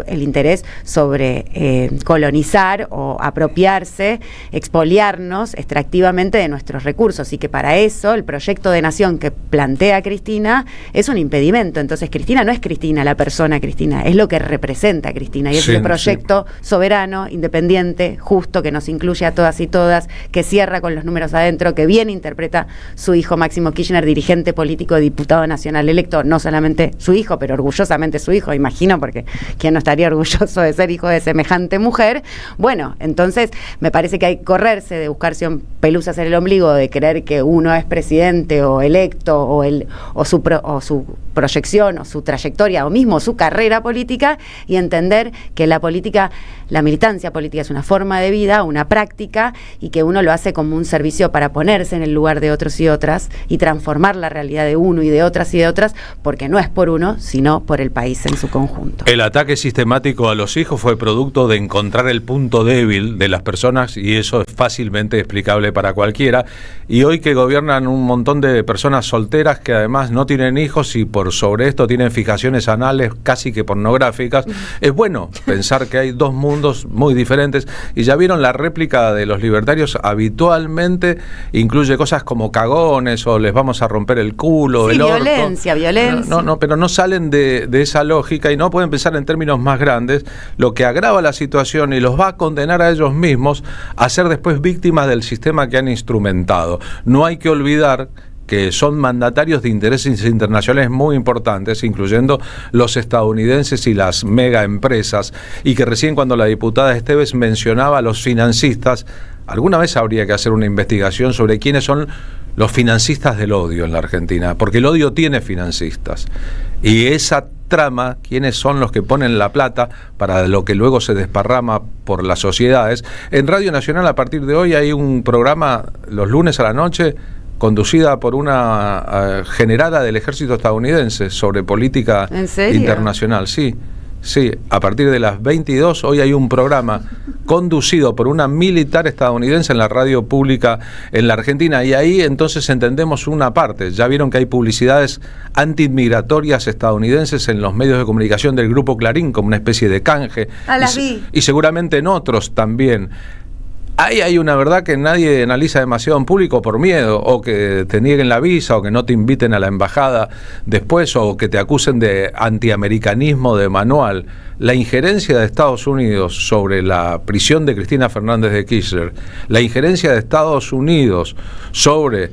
el interés sobre colonizar o apropiarse, expoliarnos extractivamente de nuestros recursos, y que para eso el proyecto de nación que plantea Cristina es un impedimento. Entonces Cristina no es Cristina, la persona Cristina, es lo que representa Cristina, y es ese proyecto soberano, independiente, justo, que nos incluye a todas y todas, que cierra con los números adentro, que bien interpreta su hijo Máximo Kirchner, dirigente político, diputado nacional electo, no solamente su hijo, pero orgullosamente su hijo, imagino, porque ¿quién no estaría orgulloso de ser hijo de semejante mujer? Bueno, entonces me parece que hay que correrse de buscarse pelusas en el ombligo, de creer que uno es presidente o electo o su proyección o su trayectoria o mismo su carrera política, y entender que la política, la militancia política es una forma de vida, una práctica, y que uno lo hace como un servicio para ponerse en el lugar de otros y otras y transformar la realidad de uno y de otras, porque no es por uno, sino por el país en su conjunto. El ataque sistemático a los hijos fue producto de encontrar el punto débil de las personas, y eso es fácilmente explicable para cualquiera. Y hoy que gobiernan un montón de personas solteras que además no tienen hijos y por sobre esto tienen fijaciones anales casi que pornográficas, es bueno pensar que hay dos mundos muy diferentes. Y ya vieron, la réplica de los libertarios habitualmente incluye cosas como cagones o les vamos a romper el culo, sí, el orto. Violencia. No, pero no salen de esa lógica y no pueden pensar en términos más grandes, lo que agrava la situación y los va a condenar a ellos mismos a ser después víctimas del sistema que han instrumentado. No hay que olvidar que son mandatarios de intereses internacionales muy importantes, incluyendo los estadounidenses y las mega empresas, y que recién cuando la diputada Esteves mencionaba a los financistas, alguna vez habría que hacer una investigación sobre quiénes son los financistas del odio en la Argentina, porque el odio tiene financistas, y esa trama, quiénes son los que ponen la plata para lo que luego se desparrama por las sociedades. En Radio Nacional a partir de hoy hay un programa los lunes a la noche conducida por una generala del ejército estadounidense sobre política internacional. Sí, a partir de las 22 hoy hay un programa conducido por una militar estadounidense en la radio pública en la Argentina, y ahí entonces entendemos una parte. Ya vieron que hay publicidades antiinmigratorias estadounidenses en los medios de comunicación del Grupo Clarín como una especie de canje, y seguramente en otros también. Ahí hay una verdad que nadie analiza demasiado en público por miedo, o que te nieguen la visa, o que no te inviten a la embajada después, o que te acusen de antiamericanismo de manual. La injerencia de Estados Unidos sobre la prisión de Cristina Fernández de Kirchner, la injerencia de Estados Unidos sobre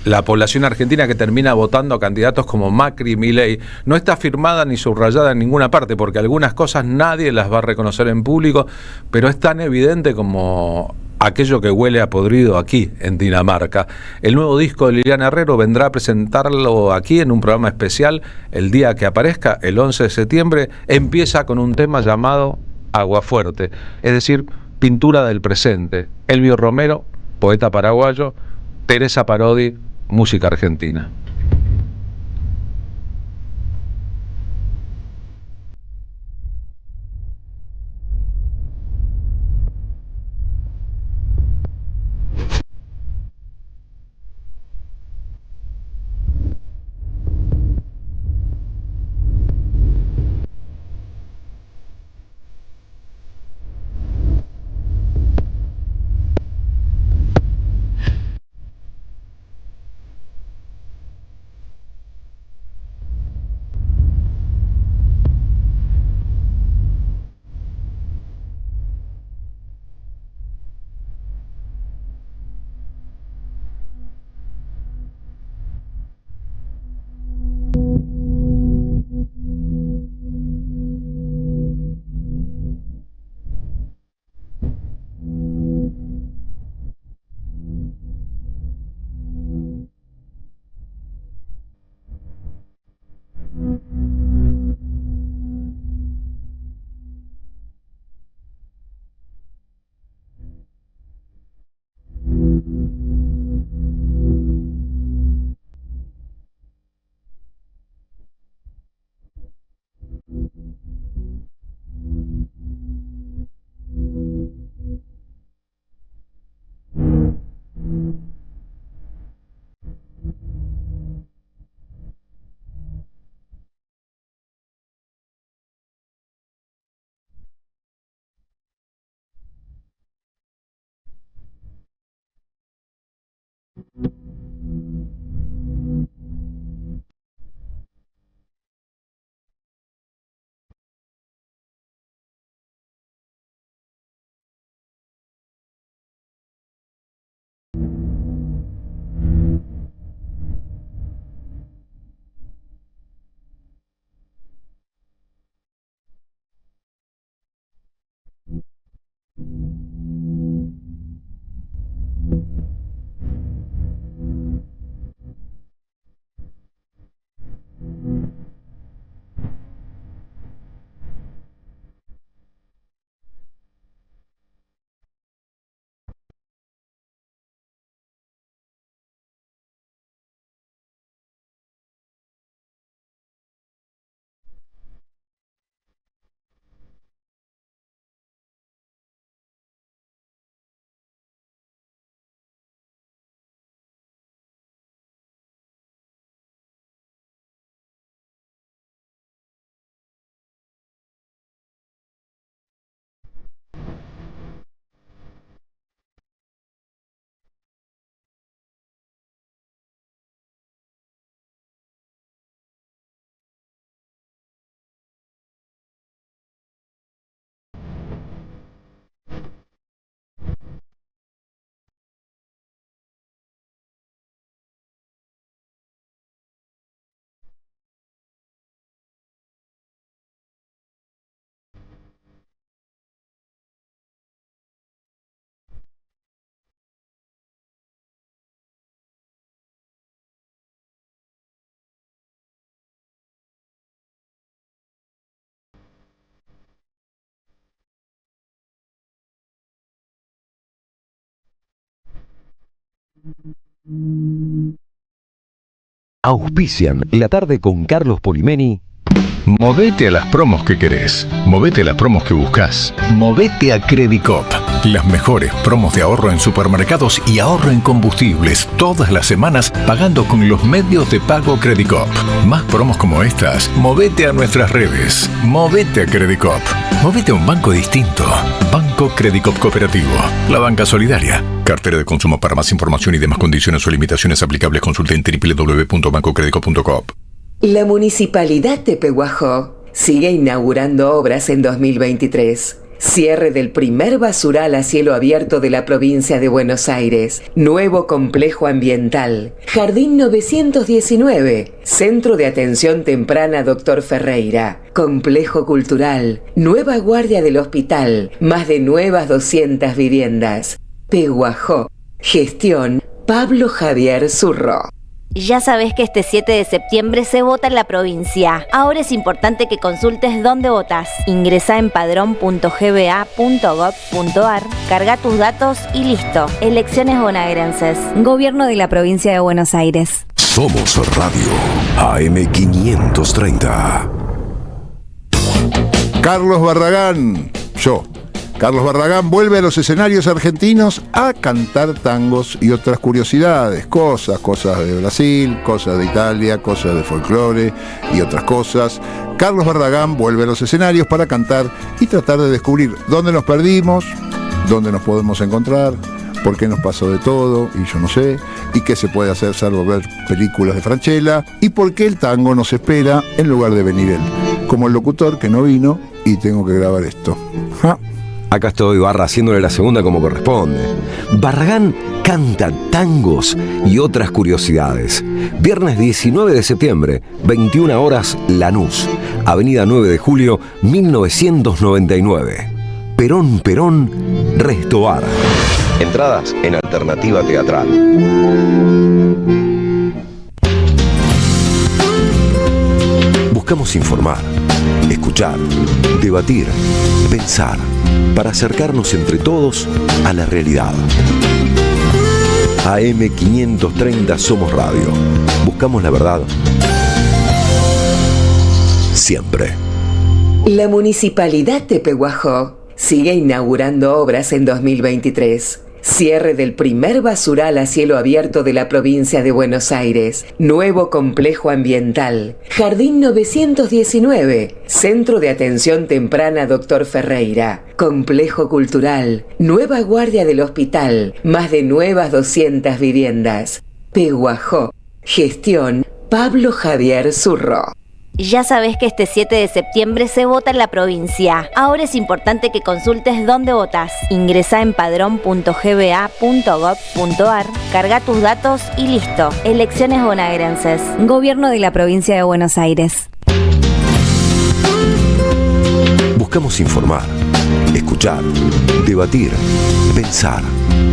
la población argentina que termina votando a candidatos como Macri y Milei, no está firmada ni subrayada en ninguna parte, porque algunas cosas nadie las va a reconocer en público, pero es tan evidente como aquello que huele a podrido aquí en Dinamarca. El nuevo disco de Liliana Herrero vendrá a presentarlo aquí en un programa especial el día que aparezca, el 11 de septiembre. Empieza con un tema llamado Aguafuerte, es decir, pintura del presente. Elvio Romero, poeta paraguayo, Teresa Parodi, música argentina. Auspician la tarde con Carlos Polimeni. Movete a las promos que querés. Movete a las promos que buscas. Movete a Credicop. Las mejores promos de ahorro en supermercados y ahorro en combustibles. Todas las semanas pagando con los medios de pago Credicop. Más promos como estas. Movete a nuestras redes. Movete a Credicop. Movete a un banco distinto. Banco Credicop Cooperativo. La banca solidaria. Cartera de consumo. Para más información y demás condiciones o limitaciones aplicables, consulte en www.bancocredico.coop. La Municipalidad de Pehuajó sigue inaugurando obras en 2023. Cierre del primer basural a cielo abierto de la provincia de Buenos Aires. Nuevo complejo ambiental. Jardín 919. Centro de Atención Temprana Dr. Ferreira. Complejo cultural. Nueva guardia del hospital. Más de nuevas 200 viviendas. Pehuajó. Gestión Pablo Javier Zurro. Ya sabés que este 7 de septiembre se vota en la provincia. Ahora es importante que consultes dónde votás. Ingresá en padrón.gba.gov.ar, carga tus datos y listo. Elecciones bonaerenses. Gobierno de la provincia de Buenos Aires. Somos Radio AM530. Carlos Barragán, Carlos Barragán vuelve a los escenarios argentinos a cantar tangos y otras curiosidades, cosas de Brasil, cosas de Italia, cosas de folclore y otras cosas. Carlos Barragán vuelve a los escenarios para cantar y tratar de descubrir dónde nos perdimos, dónde nos podemos encontrar, por qué nos pasó de todo, y yo no sé, y qué se puede hacer salvo ver películas de Francella, y por qué el tango nos espera en lugar de venir él, como el locutor que no vino y tengo que grabar esto. ¿Ja? Acá estoy, Barra, haciéndole la segunda como corresponde. Barragán canta tangos y otras curiosidades. Viernes 19 de septiembre, 21 horas, Lanús. Avenida 9 de Julio, 1999. Perón, Resto Bar. Entradas en Alternativa Teatral. Buscamos informar, escuchar, debatir, pensar, para acercarnos entre todos a la realidad. AM530 Somos Radio. Buscamos la verdad. Siempre. La Municipalidad de Pehuajó sigue inaugurando obras en 2023. Cierre del primer basural a cielo abierto de la provincia de Buenos Aires. Nuevo complejo ambiental. Jardín 919. Centro de Atención Temprana Dr. Ferreira. Complejo cultural. Nueva guardia del hospital. Más de nuevas 200 viviendas. Pehuajó. Gestión Pablo Javier Zurro. Ya sabés que este 7 de septiembre se vota en la provincia. Ahora es importante que consultes dónde votás. Ingresá en padrón.gba.gov.ar, carga tus datos y listo. Elecciones bonaerenses. Gobierno de la provincia de Buenos Aires. Buscamos informar, escuchar, debatir, pensar,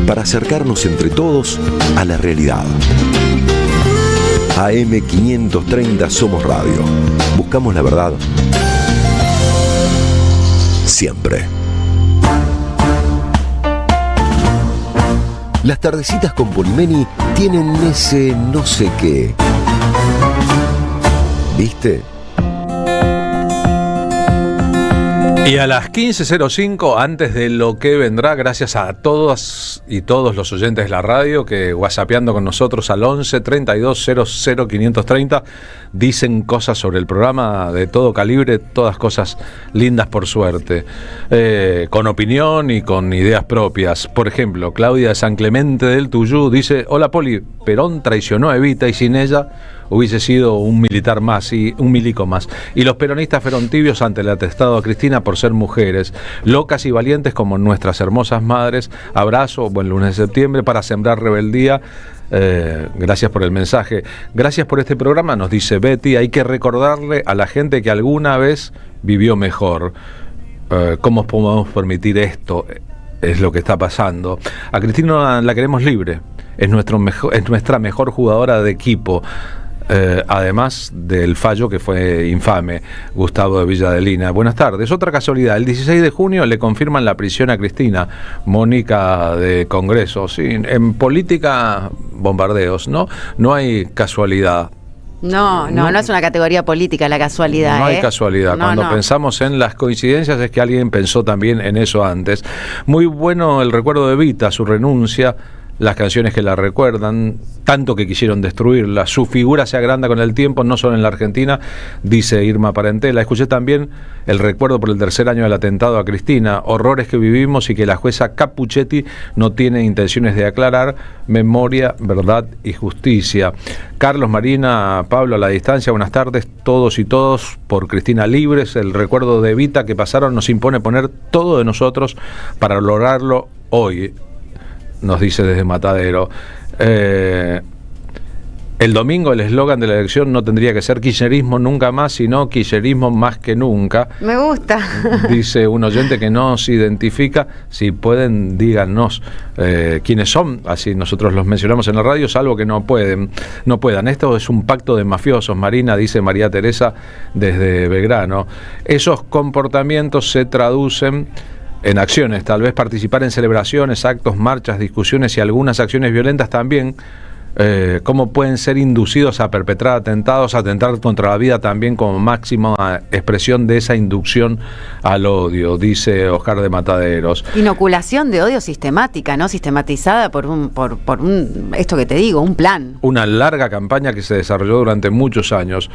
para acercarnos entre todos a la realidad. AM530 Somos Radio. Buscamos la verdad. Siempre. Las tardecitas con Polimeni tienen ese no sé qué. ¿Viste? Y a las 15:05, antes de lo que vendrá, gracias a todas y todos los oyentes de la radio que whatsappeando con nosotros al 11 32 00 530 dicen cosas sobre el programa de todo calibre, todas cosas lindas por suerte, con opinión y con ideas propias. Por ejemplo, Claudia de San Clemente del Tuyú dice: hola Poli, Perón traicionó a Evita y sin ella hubiese sido un militar más y un milico más. Y los peronistas fueron tibios ante el atestado a Cristina por ser mujeres, locas y valientes como nuestras hermosas madres. Abrazo, buen lunes de septiembre para sembrar rebeldía. Gracias por el mensaje. Gracias por este programa, nos dice Betty. Hay que recordarle a la gente que alguna vez vivió mejor. ¿Cómo podemos permitir esto? Es lo que está pasando. A Cristina la queremos libre. Es nuestra mejor jugadora de equipo. además del fallo que fue infame. Gustavo de Villadelina. Buenas tardes. Otra casualidad, el 16 de junio le confirman la prisión a Cristina, Mónica de Congreso. Sí, en política, bombardeos, ¿no? No hay casualidad. No es una categoría política la casualidad. No hay casualidad. Cuando no. Pensamos en las coincidencias es que alguien pensó también en eso antes. Muy bueno el recuerdo de Evita, su renuncia, las canciones que la recuerdan, tanto que quisieron destruirla. Su figura se agranda con el tiempo, no solo en la Argentina, dice Irma Parentela. Escuché también el recuerdo por el tercer año del atentado a Cristina, horrores que vivimos y que la jueza Capuchetti no tiene intenciones de aclarar. Memoria, verdad y justicia. Carlos, Marina, Pablo, a la distancia, buenas tardes, todos y todos por Cristina libres. El recuerdo de Evita que pasaron nos impone poner todo de nosotros para lograrlo hoy, nos dice desde Matadero. El domingo el eslogan de la elección no tendría que ser kirchnerismo nunca más, sino kirchnerismo más que nunca. Me gusta. Dice un oyente que no se identifica. Si pueden, díganos quiénes son, así nosotros los mencionamos en la radio, salvo que no puedan. Esto es un pacto de mafiosos, Marina, dice María Teresa desde Belgrano. Esos comportamientos se traducen en acciones, tal vez participar en celebraciones, actos, marchas, discusiones y algunas acciones violentas también. ¿Cómo pueden ser inducidos a perpetrar atentados, atentar contra la vida también como máxima expresión de esa inducción al odio? Dice Oscar de Mataderos. Inoculación de odio sistemática, ¿no? Sistematizada por un esto que te digo, un plan. Una larga campaña que se desarrolló durante muchos años.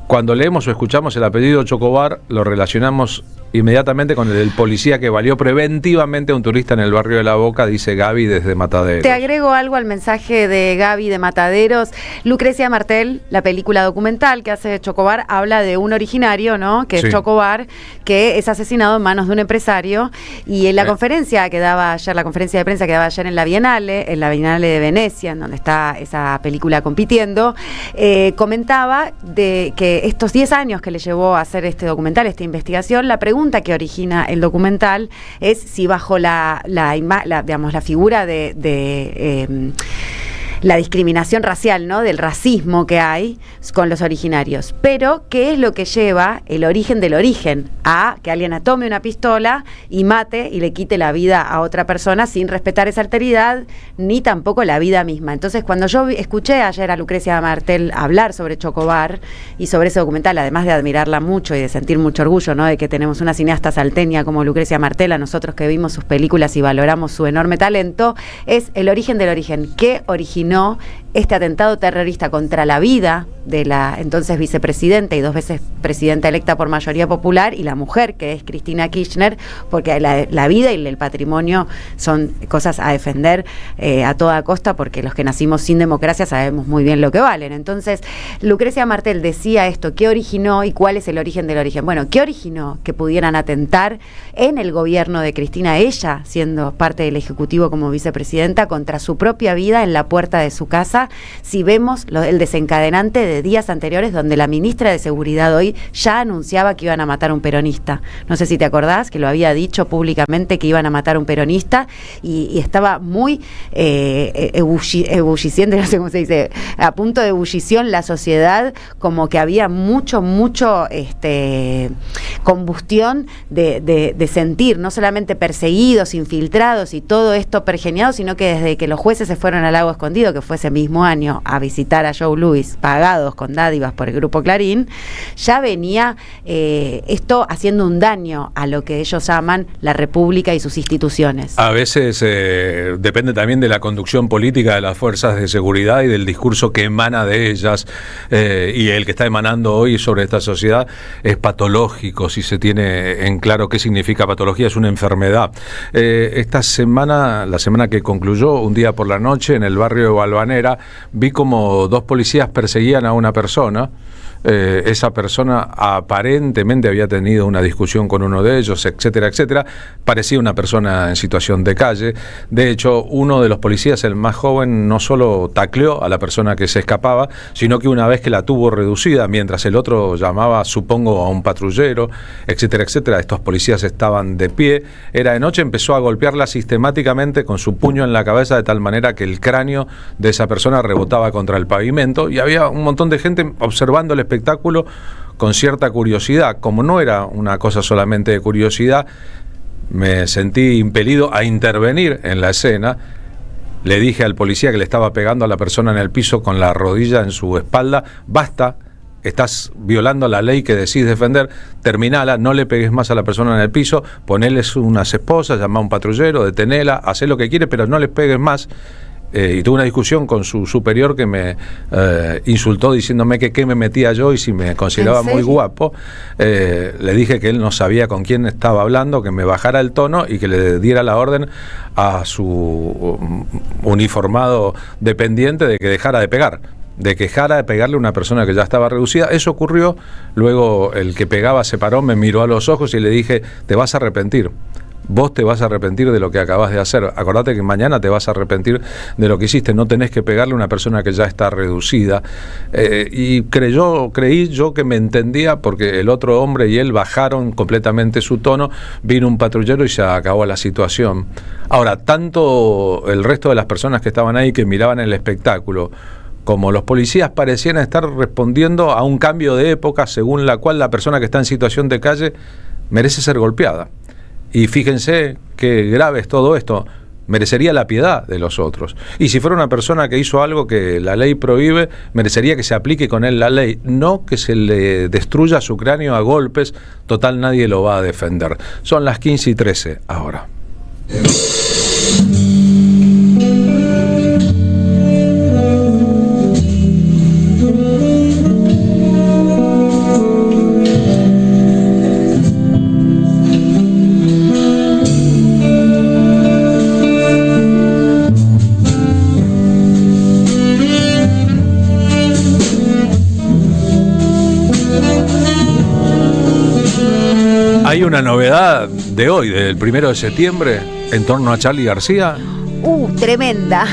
Cuando leemos o escuchamos el apellido Chocobar, lo relacionamos inmediatamente con el del policía que valió preventivamente a un turista en el barrio de La Boca, dice Gaby desde Mataderos. Te agrego algo al mensaje de Gaby de Mataderos. Lucrecia Martel, la película documental que hace Chocobar, habla de un originario, ¿no? Que es Chocobar, que es asesinado en manos de un empresario. Y en la conferencia que daba ayer, la conferencia de prensa que daba ayer en la Bienale de Venecia, en donde está esa película compitiendo, comentaba de que estos 10 años que le llevó a hacer este documental, esta investigación, la pregunta que origina el documental es si bajo la figura de la discriminación racial, ¿no? Del racismo que hay con los originarios. Pero, ¿qué es lo que lleva el origen del origen? A que alguien tome una pistola y mate y le quite la vida a otra persona sin respetar esa alteridad, ni tampoco la vida misma. Entonces, cuando yo escuché ayer a Lucrecia Martel hablar sobre Chocobar y sobre ese documental, además de admirarla mucho y de sentir mucho orgullo, ¿no? De que tenemos una cineasta salteña como Lucrecia Martel, a nosotros que vimos sus películas y valoramos su enorme talento, es el origen del origen. ¿Qué originó este atentado terrorista contra la vida de la entonces vicepresidenta y 2 veces presidenta electa por mayoría popular y la mujer que es Cristina Kirchner? Porque la vida y el patrimonio son cosas a defender a toda costa, porque los que nacimos sin democracia sabemos muy bien lo que valen. Entonces, Lucrecia Martel decía esto: ¿qué originó y cuál es el origen del origen? Bueno, ¿qué originó que pudieran atentar en el gobierno de Cristina, ella siendo parte del Ejecutivo como vicepresidenta, contra su propia vida en la puerta de su casa? Si vemos el desencadenante de días anteriores, donde la ministra de Seguridad hoy ya anunciaba que iban a matar a un peronista. No sé si te acordás que lo había dicho públicamente, que iban a matar a un peronista, y estaba muy ebulliciente, no sé cómo se dice, a punto de ebullición la sociedad, como que había mucho combustión de sentir, no solamente perseguidos, infiltrados y todo esto pergeñado, sino que desde que los jueces se fueron al Lago Escondido, que fue ese mismo año, a visitar a Joe Louis, pagados con dádivas por el Grupo Clarín, ya venía esto haciendo un daño a lo que ellos llaman la República y sus instituciones. A veces depende también de la conducción política de las fuerzas de seguridad y del discurso que emana de ellas, y el que está emanando hoy sobre esta sociedad es patológico. Si se tiene en claro qué significa patología, es una enfermedad. Esta semana, la semana que concluyó, un día por la noche en el barrio de Valvanera, vi como 2 policías perseguían a una persona esa persona aparentemente había tenido una discusión con uno de ellos, etcétera, etcétera. Parecía una persona en situación de calle. De hecho, uno de los policías, el más joven, no solo tacleó a la persona que se escapaba, sino que una vez que la tuvo reducida, mientras el otro llamaba, supongo, a un patrullero, etcétera, etcétera, estos policías estaban de pie, era de noche, empezó a golpearla sistemáticamente con su puño en la cabeza, de tal manera que el cráneo de esa persona rebotaba contra el pavimento, y había un montón de gente observando el espectáculo con cierta curiosidad. Como no era una cosa solamente de curiosidad, me sentí impelido a intervenir en la escena. Le dije al policía que le estaba pegando a la persona en el piso con la rodilla en su espalda: basta, estás violando la ley que decís defender, terminala, no le pegues más a la persona en el piso, poneles unas esposas, llama a un patrullero, detenela, hacé lo que quieres, pero no les pegues más. Y tuve una discusión con su superior que me insultó diciéndome que qué me metía yo y si me consideraba muy guapo. Le dije que él no sabía con quién estaba hablando, que me bajara el tono y que le diera la orden a su uniformado dependiente de que dejara de pegar, de que dejara de pegarle a una persona que ya estaba reducida. Eso ocurrió. Luego el que pegaba se paró, me miró a los ojos y le dije: te vas a arrepentir. Vos te vas a arrepentir de lo que acabas de hacer. Acordate que mañana te vas a arrepentir de lo que hiciste. No tenés que pegarle a una persona que ya está reducida. Y creí yo que me entendía, porque el otro hombre y él bajaron completamente su tono. Vino un patrullero y se acabó la situación. Ahora, tanto el resto de las personas que estaban ahí, que miraban el espectáculo, como los policías, parecían estar respondiendo a un cambio de época según la cual la persona que está en situación de calle merece ser golpeada. Y fíjense qué grave es todo esto. Merecería la piedad de los otros. Y si fuera una persona que hizo algo que la ley prohíbe, merecería que se aplique con él la ley, no que se le destruya su cráneo a golpes. Total, nadie lo va a defender. Son las 15:13 ahora. Hay una novedad de hoy, del 1 de septiembre, en torno a Charly García. Tremenda.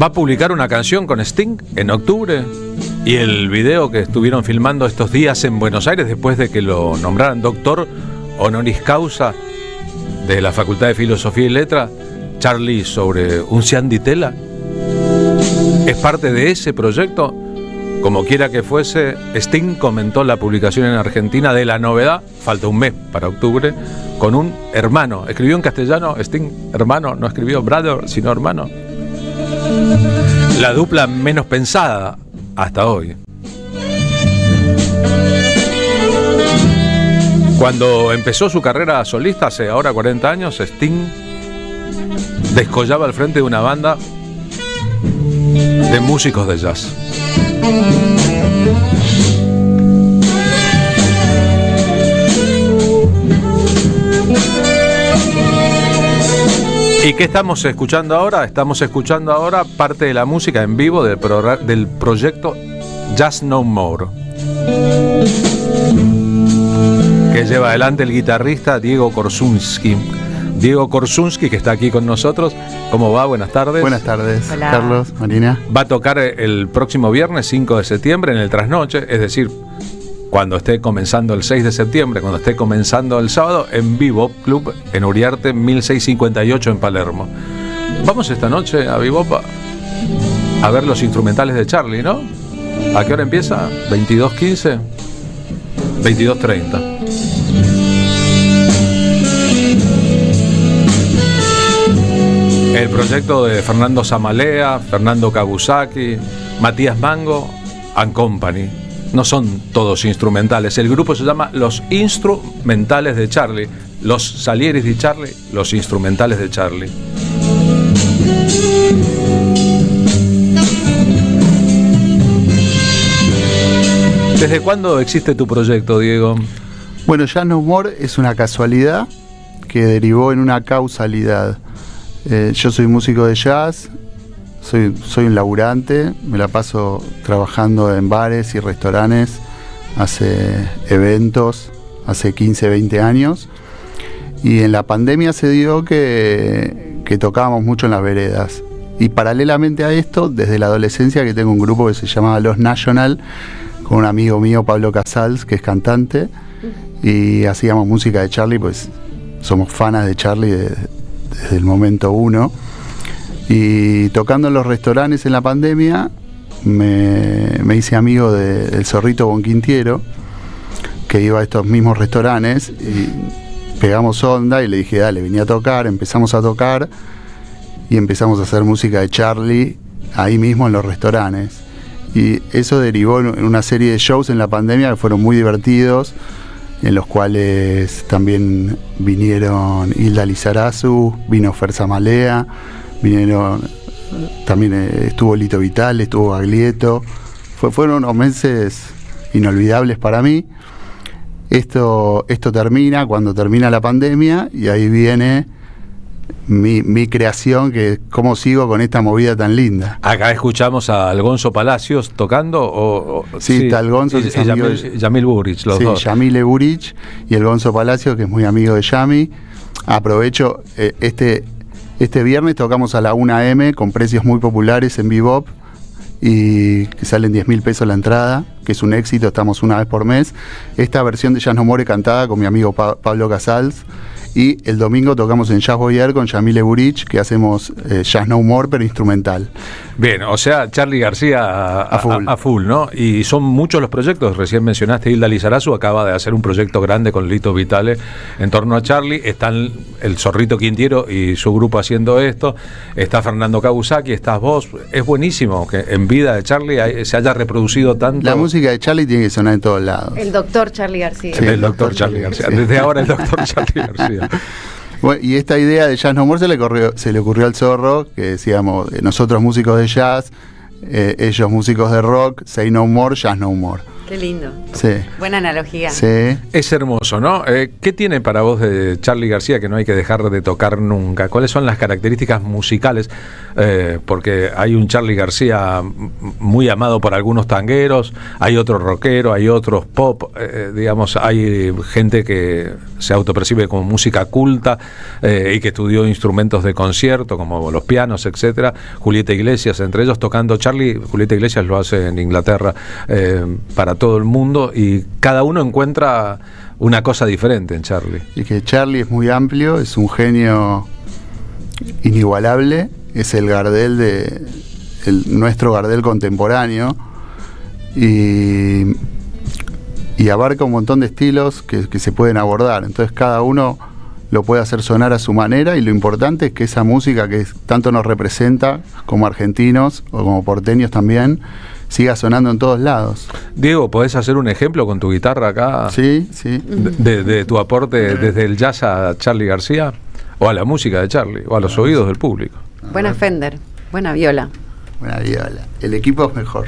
Va a publicar una canción con Sting en octubre. Y el video que estuvieron filmando estos días en Buenos Aires, después de que lo nombraran doctor honoris causa de la Facultad de Filosofía y Letras, Charly sobre un Cian di Tela, es parte de ese proyecto. Como quiera que fuese, Sting comentó la publicación en Argentina de la novedad, falta un mes para octubre, con un hermano. Escribió en castellano Sting, hermano, no escribió brother, sino hermano. La dupla menos pensada hasta hoy. Cuando empezó su carrera solista, hace ahora 40 años, Sting descollaba al frente de una banda de músicos de jazz. ¿Y qué estamos escuchando ahora? Estamos escuchando ahora parte de la música en vivo del proyecto Jazz No More, que lleva adelante el guitarrista Diego Korsunski. Diego Korsunski, que está aquí con nosotros. ¿Cómo va? Buenas tardes. Buenas tardes. Hola. Carlos, Marina. Va a tocar el próximo viernes 5 de septiembre en el trasnoche, es decir, cuando esté comenzando el 6 de septiembre, cuando esté comenzando el sábado, en Bebop Club, en Uriarte 1658 en Palermo. Vamos esta noche a Bebop a ver los instrumentales de Charly, ¿no? ¿A qué hora empieza? ¿22:15? 22:30. El proyecto de Fernando Zamalea, Fernando Kabusaki, Matías Mango and Company. No son todos instrumentales. El grupo se llama Los Instrumentales de Charly. Los Salieris de Charly, los instrumentales de Charly. ¿Desde cuándo existe tu proyecto, Diego? Bueno, Jazz No More es una casualidad que derivó en una causalidad. Yo soy músico de jazz, soy un laburante, me la paso trabajando en bares y restaurantes hace eventos, hace 15, 20 años. Y en la pandemia se dio que tocábamos mucho en las veredas. Y paralelamente a esto, desde la adolescencia, que tengo un grupo que se llamaba Los National, con un amigo mío, Pablo Casals, que es cantante, y hacíamos música de Charlie, pues somos fanas de Charlie desde el momento uno. Y tocando en los restaurantes en la pandemia, me hice amigo del Zorrito Bonquintiero, que iba a estos mismos restaurantes, y pegamos onda y le dije, dale, vení a tocar. Empezamos a tocar y empezamos a hacer música de Charlie ahí mismo en los restaurantes. Y eso derivó en una serie de shows en la pandemia que fueron muy divertidos, en los cuales también vinieron Hilda Lizarazu, vino Fer Zamalea, también estuvo Lito Vitale, estuvo Baglietto. Fueron unos meses inolvidables para mí. Esto termina cuando termina la pandemia, y ahí viene mi creación, que es cómo sigo con esta movida tan linda. Acá escuchamos a Algonzo Palacios tocando. Sí, está Algonzo, y Yamil Burich, los dos. Yamile Burich y Algonzo Palacios, que es muy amigo de Yami. Aprovecho, este viernes tocamos a la 1 AM con precios muy populares en Bebop, y que salen 10.000 pesos la entrada, que es un éxito, estamos una vez por mes. Esta versión de Jazz No More cantada con mi amigo Pablo Casals, y el domingo tocamos en Jazz Boyer con Yamile Burich, que hacemos Jazz No More pero instrumental. Bien, o sea, Charly García a full, ¿no? Y son muchos los proyectos. Recién mencionaste Hilda Lizarazu, acaba de hacer un proyecto grande con Lito Vitale en torno a Charly. Están el Zorrito Quintiero y su grupo haciendo esto. Está Fernando Kawasaki, estás vos. Es buenísimo que en vida de Charly se haya reproducido tanto. La música de Charly tiene que sonar en todos lados. El doctor Charly García. Sí, el doctor Charly García. Sí. Desde ahora el doctor Charly García. Bueno, y esta idea de Jazz No More se le ocurrió al Zorro, que decíamos, nosotros músicos de jazz, ellos músicos de rock, Say No More, Jazz No More. Qué lindo. Sí. Buena analogía. Sí. Es hermoso, ¿no? ¿Qué tiene para vos de Charly García que no hay que dejar de tocar nunca? ¿Cuáles son las características musicales? Porque hay un Charly García muy amado por algunos tangueros, hay otros rockeros, hay otros pop, digamos, hay gente que se autopercibe como música culta y que estudió instrumentos de concierto como los pianos, etcétera. Julieta Iglesias, entre ellos tocando. Charly, Julieta Iglesias lo hace en Inglaterra para todo el mundo, y cada uno encuentra una cosa diferente en Charly. Y que Charly es muy amplio, es un genio inigualable, es el Gardel nuestro Gardel contemporáneo, y abarca un montón de estilos que se pueden abordar. Entonces cada uno lo puede hacer sonar a su manera, y lo importante es que esa música que tanto nos representa como argentinos o como porteños también siga sonando en todos lados. Diego, ¿podés hacer un ejemplo con tu guitarra acá? Sí, sí. De tu aporte desde el jazz a Charly García, o a la música de Charly, o a los oídos del público. Buena Fender, buena viola. Buena viola. El equipo es mejor.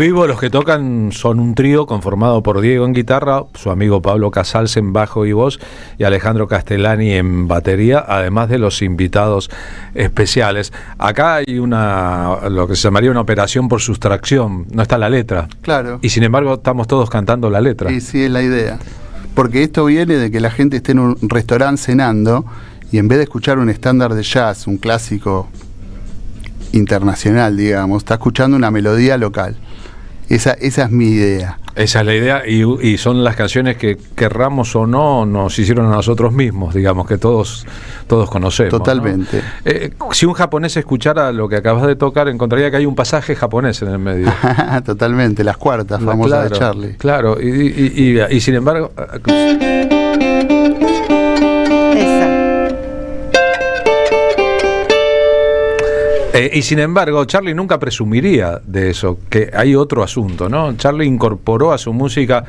vivo los que tocan son un trío conformado por Diego en guitarra, su amigo Pablo Casals en bajo y voz y Alejandro Castellani en batería, además de los invitados especiales. Acá hay lo que se llamaría una operación por sustracción, no está la letra. Claro. Y sin embargo estamos todos cantando la letra. Sí, es la idea. Porque esto viene de que la gente esté en un restaurante cenando y en vez de escuchar un estándar de jazz, un clásico internacional, digamos, está escuchando una melodía local. Esa es mi idea. Esa es la idea y son las canciones que, querramos o no, nos hicieron a nosotros mismos, digamos, que todos conocemos. Totalmente. ¿No? Si un japonés escuchara lo que acabas de tocar, encontraría que hay un pasaje japonés en el medio. Totalmente, las cuartas famosas de Charlie. Claro, y sin embargo... Y sin embargo, Charlie nunca presumiría de eso, que hay otro asunto, ¿no? Charlie incorporó a su música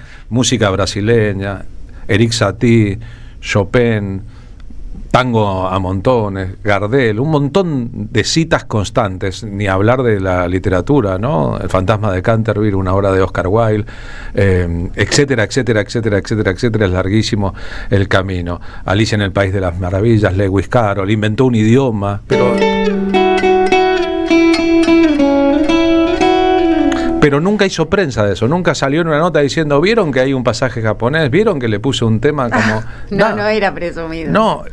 brasileña, Erik Satie, Chopin, tango a montones, Gardel, un montón de citas constantes, ni hablar de la literatura, ¿no? El fantasma de Canterville, una obra de Oscar Wilde, etcétera, etcétera, etcétera, etcétera, etcétera, es larguísimo el camino. Alicia en el País de las Maravillas, Lewis Carroll, inventó un idioma, pero nunca hizo prensa de eso, nunca salió en una nota diciendo, ¿vieron que hay un pasaje japonés? ¿Vieron que le puse un tema como...? No era presumido. No,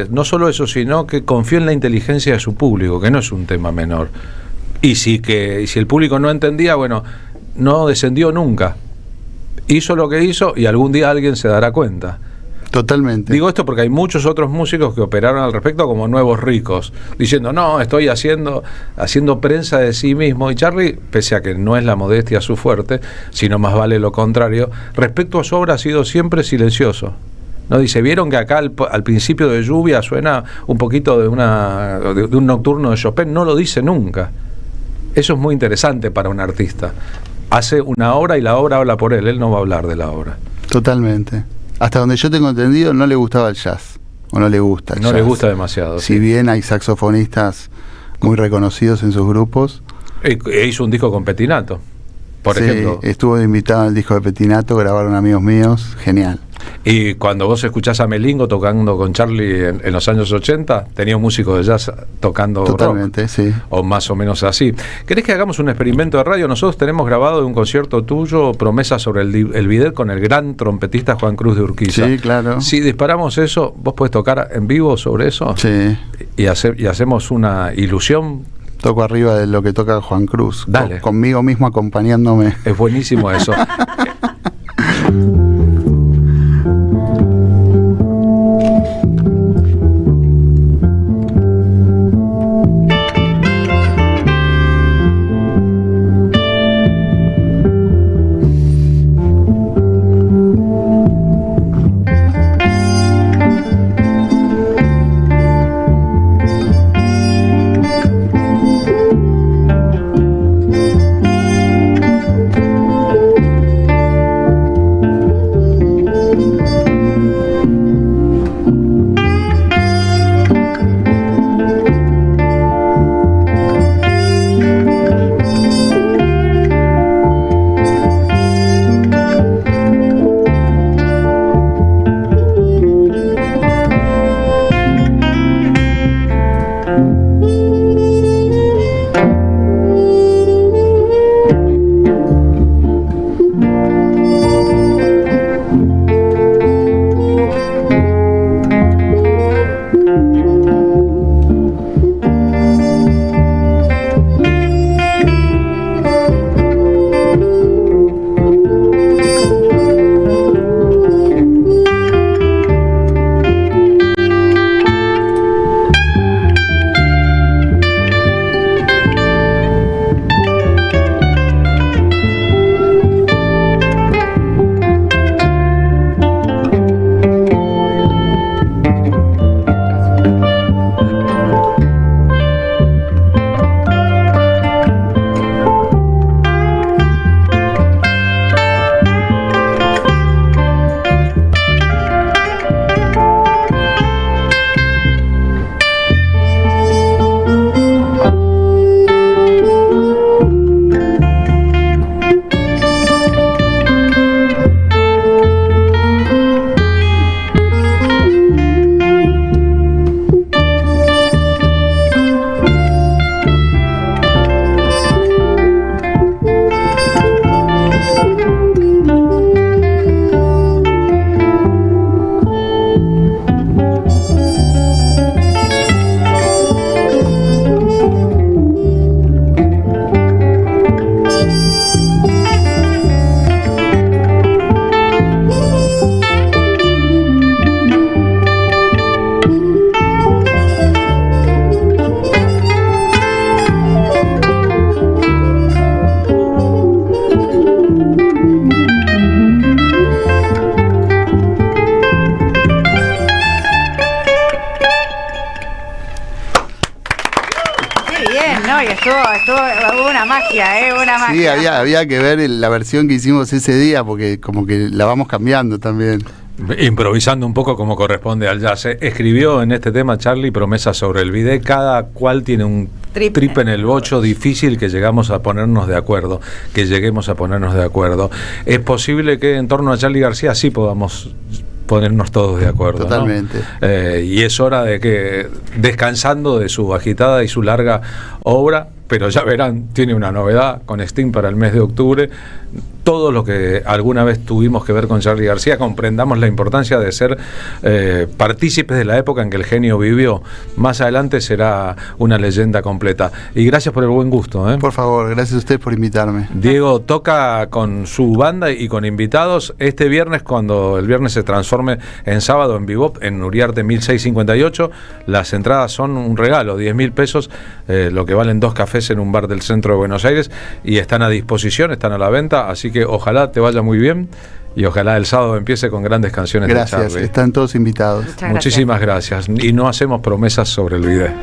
no solo eso, sino que confió en la inteligencia de su público, que no es un tema menor. Y si el público no entendía, bueno, no descendió nunca. Hizo lo que hizo y algún día alguien se dará cuenta. Totalmente. Digo esto porque hay muchos otros músicos que operaron al respecto como nuevos ricos, diciendo, no, estoy haciendo prensa de sí mismo. Y Charlie, pese a que no es la modestia su fuerte, sino más vale lo contrario, respecto a su obra ha sido siempre silencioso. No dice, ¿vieron que acá al principio de Lluvia suena un poquito de un nocturno de Chopin? No lo dice nunca. Eso es muy interesante para un artista. Hace una obra y la obra habla por él no va a hablar de la obra. Totalmente. Hasta donde yo tengo entendido, no le gustaba el jazz. O no le gusta el jazz. No le gusta demasiado. Si bien hay saxofonistas muy reconocidos en sus grupos. E hizo un disco con Pettinato, por ejemplo. Estuvo invitado al disco de Pettinato, grabaron amigos míos. Genial. Y cuando vos escuchás a Melingo tocando con Charlie en los años 80, tenía un músico de jazz tocando totalmente, rock, sí. O más o menos así. ¿Querés que hagamos un experimento de radio? Nosotros tenemos grabado de un concierto tuyo Promesas sobre el bidet con el gran trompetista Juan Cruz de Urquiza. Sí, claro. Si disparamos eso, ¿vos podés tocar en vivo sobre eso? Sí. Y hacemos una ilusión. Toco arriba de lo que toca Juan Cruz. Dale. Conmigo mismo acompañándome. Es buenísimo eso. No, y hubo una magia, una magia. Sí, había que ver la versión que hicimos ese día, porque como que la vamos cambiando también. Improvisando un poco como corresponde al jazz. Escribió en este tema Charlie promesas sobre el bidet. Cada cual tiene un trip en el bocho difícil que lleguemos a ponernos de acuerdo. Es posible que en torno a Charlie García sí podamos ponernos todos de acuerdo. Totalmente. ¿No? Y es hora de que, descansando de su agitada y su larga obra, pero ya verán, tiene una novedad con Sting para el mes de octubre. Todo lo que alguna vez tuvimos que ver con Charly García, comprendamos la importancia de ser partícipes de la época en que el genio vivió. Más adelante será una leyenda completa. Y gracias por el buen gusto. Por favor, gracias a usted por invitarme. Diego toca con su banda y con invitados este viernes, cuando el viernes se transforme en sábado, en Bebop, en Uriarte 1658. Las entradas son un regalo, 10.000 pesos, lo que valen 2 cafés en un bar del centro de Buenos Aires, y están a disposición, están a la venta, así que ojalá te vaya muy bien y ojalá el sábado empiece con grandes canciones. Gracias, de Charly. están todos invitados. Muchísimas gracias. Y no hacemos promesas sobre el bidet.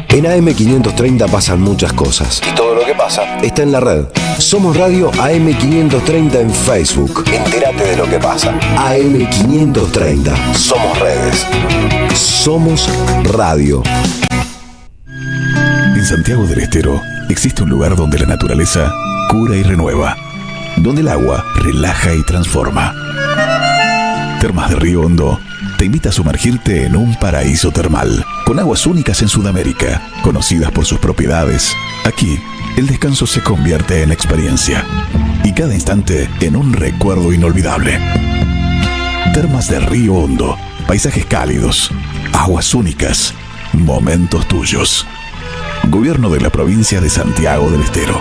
En AM530 pasan muchas cosas. Y todo lo que pasa está en la red. Somos Radio AM530 en Facebook. Entérate de lo que pasa. AM530. Somos redes. Somos radio. En Santiago del Estero existe un lugar donde la naturaleza cura y renueva. Donde el agua relaja y transforma. Termas de Río Hondo te invita a sumergirte en un paraíso termal, con aguas únicas en Sudamérica, conocidas por sus propiedades. Aquí, el descanso se convierte en experiencia y cada instante en un recuerdo inolvidable. Termas de Río Hondo, paisajes cálidos, aguas únicas, momentos tuyos. Gobierno de la provincia de Santiago del Estero.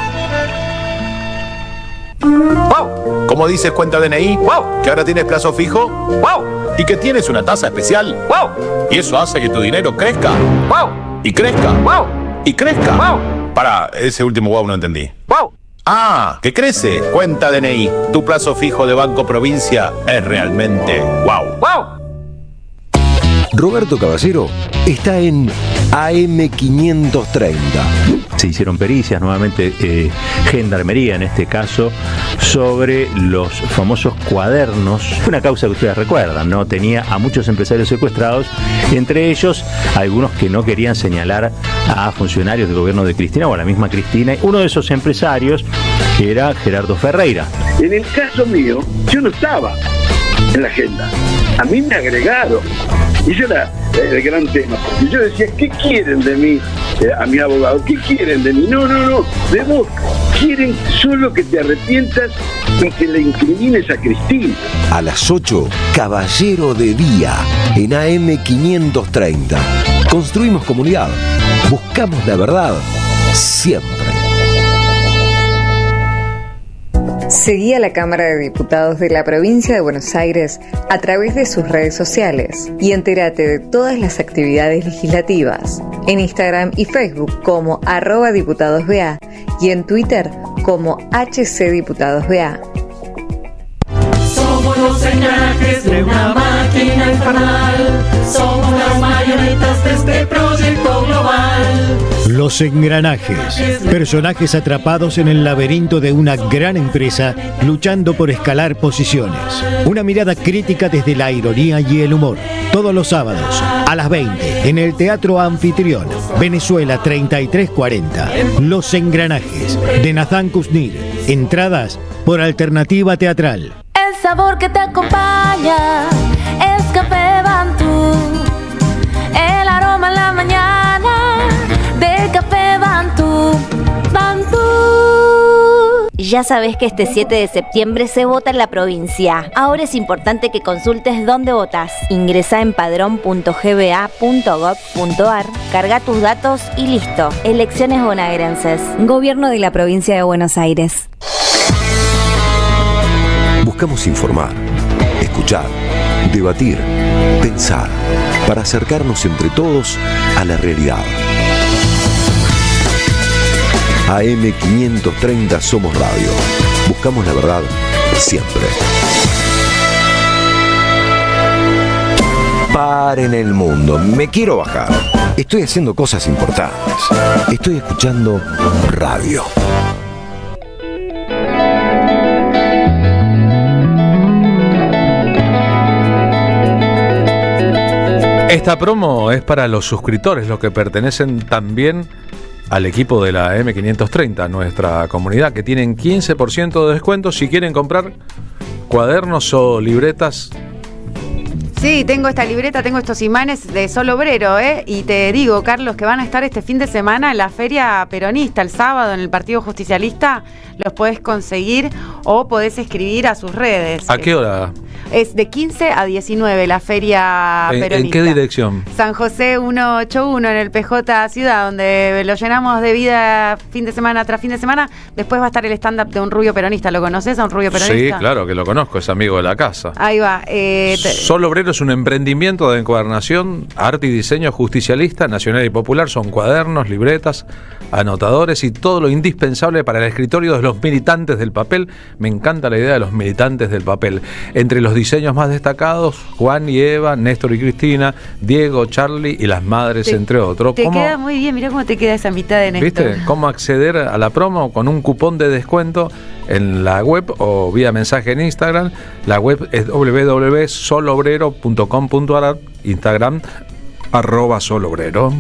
¡Wow! ¿Cómo dices cuenta DNI? ¡Wow! ¿Que ahora tienes plazo fijo? ¡Wow! ¿Y que tienes una tasa especial? ¡Wow! Y eso hace que tu dinero crezca. ¡Wow! Y crezca. ¡Wow! Y crezca. ¡Wow! Pará, ese último wow no entendí. ¡Wow! ¡Ah! ¡Que crece! Cuenta DNI. Tu plazo fijo de Banco Provincia es realmente wow. ¡Wow! Roberto Caballero está en AM530. Se hicieron pericias, nuevamente gendarmería en este caso, sobre los famosos cuadernos. Una causa que ustedes recuerdan, ¿no? Tenía a muchos empresarios secuestrados, entre ellos algunos que no querían señalar a funcionarios del gobierno de Cristina o a la misma Cristina. Uno de esos empresarios era Gerardo Ferreira. En el caso mío, yo no estaba en la agenda. A mí me agregaron. Y eso era el gran tema. Y yo decía, ¿qué quieren de mí? A mi abogado, ¿qué quieren de mí? No, de vos. Quieren solo que te arrepientas y que le incrimines a Cristina. A las 8, Caballero de Día, en AM530. Construimos comunidad. Buscamos la verdad. Siempre. Seguí a la Cámara de Diputados de la Provincia de Buenos Aires a través de sus redes sociales y entérate de todas las actividades legislativas en Instagram y Facebook como @diputadosBA y en Twitter como HCDiputadosBA. Somos Somos los engranajes de una máquina infernal. Somos las marionetas de este proyecto global. Los engranajes, personajes atrapados en el laberinto de una gran empresa luchando por escalar posiciones. Una mirada crítica desde la ironía y el humor. Todos los sábados a las 20 en el Teatro Anfitrión, Venezuela 3340. Los engranajes de Nathan Kusnir. Entradas por Alternativa Teatral. El sabor que te acompaña es Café Bantú. El aroma en la mañana de Café Bantú. Bantú. Ya sabes que este 7 de septiembre se vota en la provincia. Ahora es importante que consultes dónde votas. Ingresa en padrón.gba.gov.ar, carga tus datos y listo. Elecciones bonaerenses. Gobierno de la Provincia de Buenos Aires. Buscamos informar, escuchar, debatir, pensar, para acercarnos entre todos a la realidad. AM530 Somos Radio. Buscamos la verdad siempre. Paren el mundo, me quiero bajar. Estoy haciendo cosas importantes. Estoy escuchando radio. Esta promo es para los suscriptores, los que pertenecen también al equipo de la M530, nuestra comunidad, que tienen 15% de descuento si quieren comprar cuadernos o libretas. Sí, tengo esta libreta, tengo estos imanes de Sol Obrero, y te digo, Carlos, que van a estar este fin de semana en la Feria Peronista, el sábado, en el Partido Justicialista. Los podés conseguir o podés escribir a sus redes. ¿A qué hora? Es de 15 a 19 la Feria Peronista. ¿En qué dirección? San José 181 en el PJ Ciudad, donde lo llenamos de vida fin de semana tras fin de semana. Después va a estar el stand-up de un rubio peronista. ¿Lo conoces a un rubio peronista? Sí, claro que lo conozco, es amigo de la casa. Ahí va. Sol Obrero es un emprendimiento de encuadernación, arte y diseño justicialista, nacional y popular. Son cuadernos, libretas, anotadores y todo lo indispensable para el escritorio de los militantes del papel. Me encanta la idea de los militantes del papel. Entre los diseños más destacados, Juan y Eva, Néstor y Cristina, Diego, Charlie y las madres, entre otros. Te queda muy bien, mirá cómo te queda esa mitad de Néstor. ¿Viste? ¿Cómo acceder a la promo con un cupón de descuento en la web o vía mensaje en Instagram? La web es www.solobrero.com.ar, Instagram @solobrero.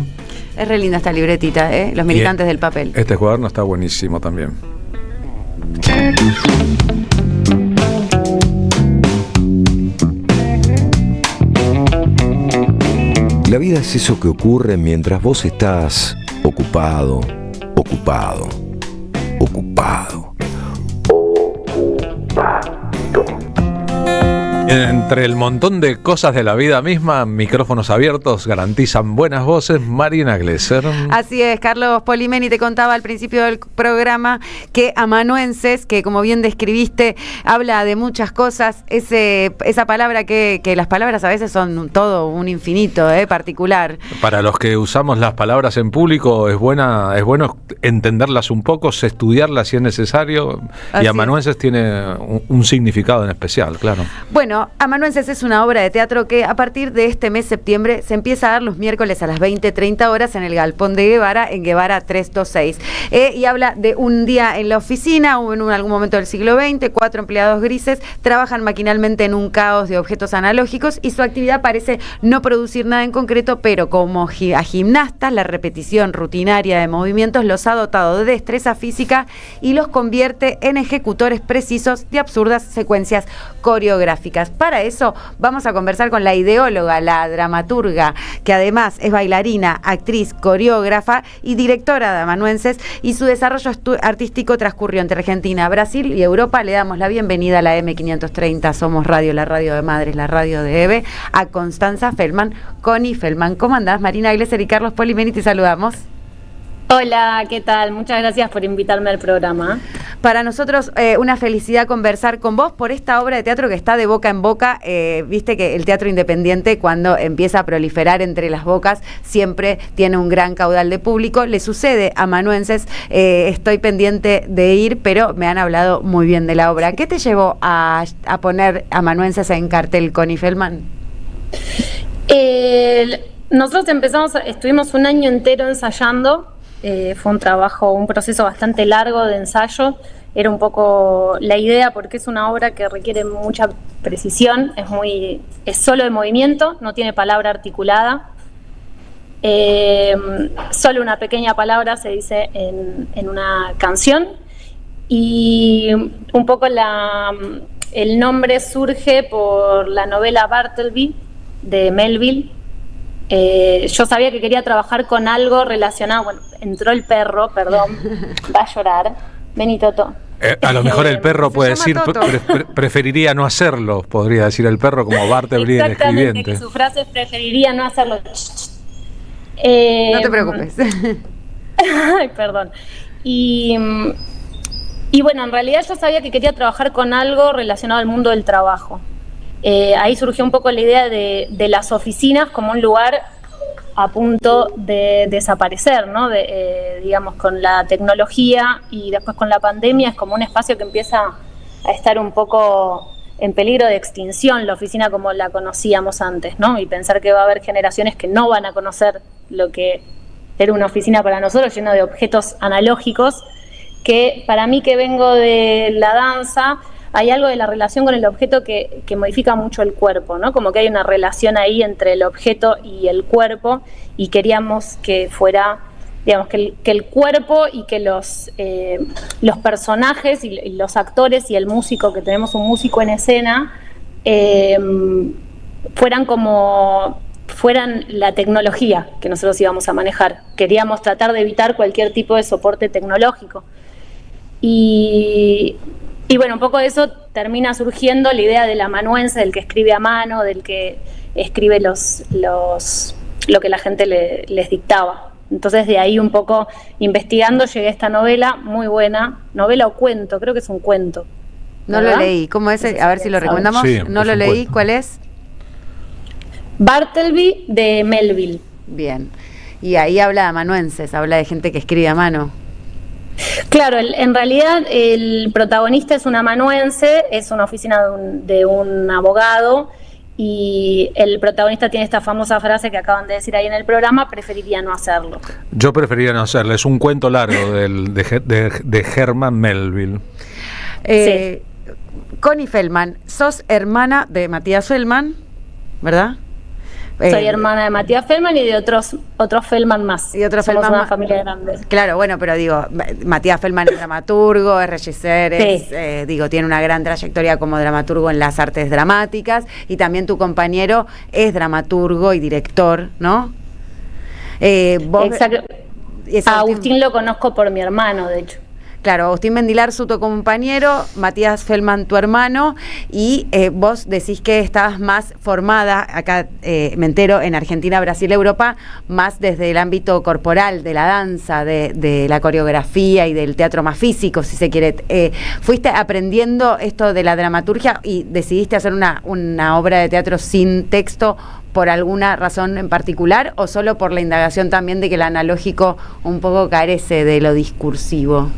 Es re linda esta libretita, los militantes del papel. Este cuaderno está buenísimo también. La vida es eso que ocurre mientras vos estás ocupado. Entre el montón de cosas de la vida misma, micrófonos abiertos garantizan buenas voces. Marina Glesser. Así es, Carlos Polimeni, te contaba al principio del programa que amanuenses, que como bien describiste, habla de muchas cosas. Esa palabra que las palabras a veces son todo un infinito particular. Para los que usamos las palabras en público es bueno entenderlas un poco, estudiarlas si es necesario. Así y amanuenses tiene un significado en especial, claro. Bueno, Amanuenses es una obra de teatro que a partir de este mes septiembre se empieza a dar los miércoles a las 20:30 horas en el Galpón de Guevara, en Guevara 326. Y habla de un día en la oficina, o en algún momento del siglo XX, 4 empleados grises trabajan maquinalmente en un caos de objetos analógicos y su actividad parece no producir nada en concreto, pero como a gimnastas, la repetición rutinaria de movimientos los ha dotado de destreza física y los convierte en ejecutores precisos de absurdas secuencias coreográficas. Para eso vamos a conversar con la ideóloga, la dramaturga, que además es bailarina, actriz, coreógrafa y directora de Amanuenses, y su desarrollo artístico transcurrió entre Argentina, Brasil y Europa. Le damos la bienvenida a la M530 Somos Radio, la radio de madres, la radio de EVE, a Constanza Feldman, Connie Feldman. ¿Cómo andás? Marina Glesser y Carlos Polimeni, te saludamos. Hola, ¿qué tal? Muchas gracias por invitarme al programa. Para nosotros una felicidad conversar con vos por esta obra de teatro que está de boca en boca. Viste que el teatro independiente, cuando empieza a proliferar entre las bocas, siempre tiene un gran caudal de público. Le sucede a amanuenses. Estoy pendiente de ir, pero me han hablado muy bien de la obra. ¿Qué te llevó a poner amanuenses en cartel, Connie Feldman? Nosotros estuvimos un año entero ensayando. Fue un proceso bastante largo de ensayo. Era un poco la idea, porque es una obra que requiere mucha precisión, es solo de movimiento, no tiene palabra articulada. Solo una pequeña palabra se dice en una canción, y un poco el nombre surge por la novela Bartleby de Melville. Yo sabía que quería trabajar con algo relacionado. Bueno, entró el perro, perdón, va a llorar. Vení, Toto. A lo mejor el perro puede decir, preferiría no hacerlo, podría decir el perro, como Bartleby el escribiente. Exactamente, que su frase es preferiría no hacerlo. No te preocupes. Ay, perdón. Y bueno, en realidad yo sabía que quería trabajar con algo relacionado al mundo del trabajo. Ahí surgió un poco la idea de las oficinas como un lugar a punto de desaparecer, ¿no? Digamos, con la tecnología y después con la pandemia, es como un espacio que empieza a estar un poco en peligro de extinción, la oficina como la conocíamos antes, ¿no? Y pensar que va a haber generaciones que no van a conocer lo que era una oficina para nosotros, lleno de objetos analógicos, que para mí, que vengo de la danza, hay algo de la relación con el objeto que modifica mucho el cuerpo, ¿no? Como que hay una relación ahí entre el objeto y el cuerpo, y queríamos que fuera, digamos, que el cuerpo y que los personajes y los actores y el músico, que tenemos un músico en escena, fueran la tecnología que nosotros íbamos a manejar. Queríamos tratar de evitar cualquier tipo de soporte tecnológico. Y bueno, un poco de eso termina surgiendo la idea del amanuense, del que escribe a mano, del que escribe lo que la gente les dictaba. Entonces, de ahí un poco investigando llegué a esta novela, muy buena, novela o cuento, creo que es un cuento. No lo leí, ¿cómo es? A ver si lo recomendamos. Sí, no lo leí, ¿cuál es? Bartleby de Melville. Bien, y ahí habla de amanuenses, habla de gente que escribe a mano. Claro, en realidad el protagonista es un amanuense, es una oficina de un abogado, y el protagonista tiene esta famosa frase que acaban de decir ahí en el programa: preferiría no hacerlo. Yo preferiría no hacerlo, es un cuento largo de Herman Melville. Sí. Connie Feldman, sos hermana de Matías Feldman, ¿verdad? Soy hermana de Matías Feldman y de otros Feldman más. Y otros Somos Feldman una familia grande. Claro, bueno, pero digo, Matías Feldman es dramaturgo, es regisseur, Sí. Tiene una gran trayectoria como dramaturgo en las artes dramáticas, y también tu compañero es dramaturgo y director, ¿no? Exacto. A Agustín lo conozco por mi hermano, de hecho. Claro, Agustín Mendilar, tu compañero, Matías Feldman, tu hermano, y vos decís que estabas más formada, acá me entero, en Argentina, Brasil, Europa, más desde el ámbito corporal, de la danza, de la coreografía y del teatro más físico, si se quiere. ¿Fuiste aprendiendo esto de la dramaturgia y decidiste hacer una obra de teatro sin texto por alguna razón en particular, o solo por la indagación también de que el analógico un poco carece de lo discursivo?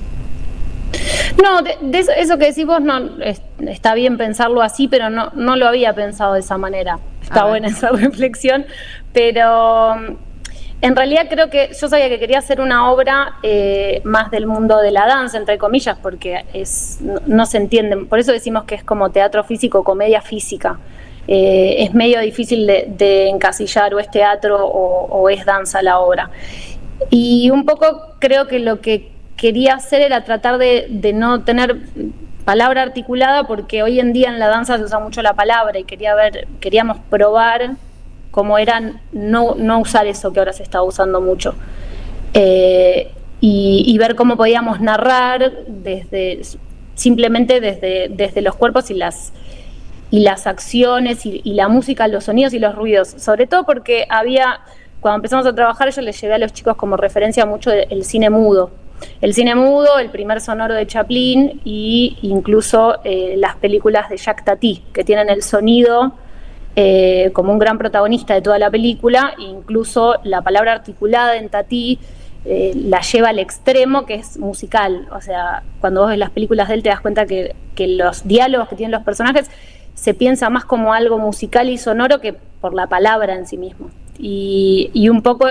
No, de eso que decís vos, no, está bien pensarlo así, pero no lo había pensado de esa manera. Está buena esa reflexión, pero en realidad creo que yo sabía que quería hacer una obra más del mundo de la danza, entre comillas, porque no se entiende. Por eso decimos que es como teatro físico, comedia física. Es medio difícil de encasillar, o es teatro o es danza la obra. Y un poco creo que lo que quería hacer era tratar de no tener palabra articulada, porque hoy en día en la danza se usa mucho la palabra, y queríamos probar cómo era no usar eso que ahora se está usando mucho, y ver cómo podíamos narrar simplemente desde los cuerpos y las acciones y la música, los sonidos y los ruidos, sobre todo porque cuando empezamos a trabajar, yo les llevé a los chicos como referencia mucho el cine mudo. el cine mudo, el primer sonoro de Chaplin e incluso las películas de Jacques Tati, que tienen el sonido como un gran protagonista de toda la película, e incluso la palabra articulada en Tati la lleva al extremo, que es musical. O sea, cuando vos ves las películas de él te das cuenta que los diálogos que tienen los personajes se piensa más como algo musical y sonoro que por la palabra en sí mismo. Y un poco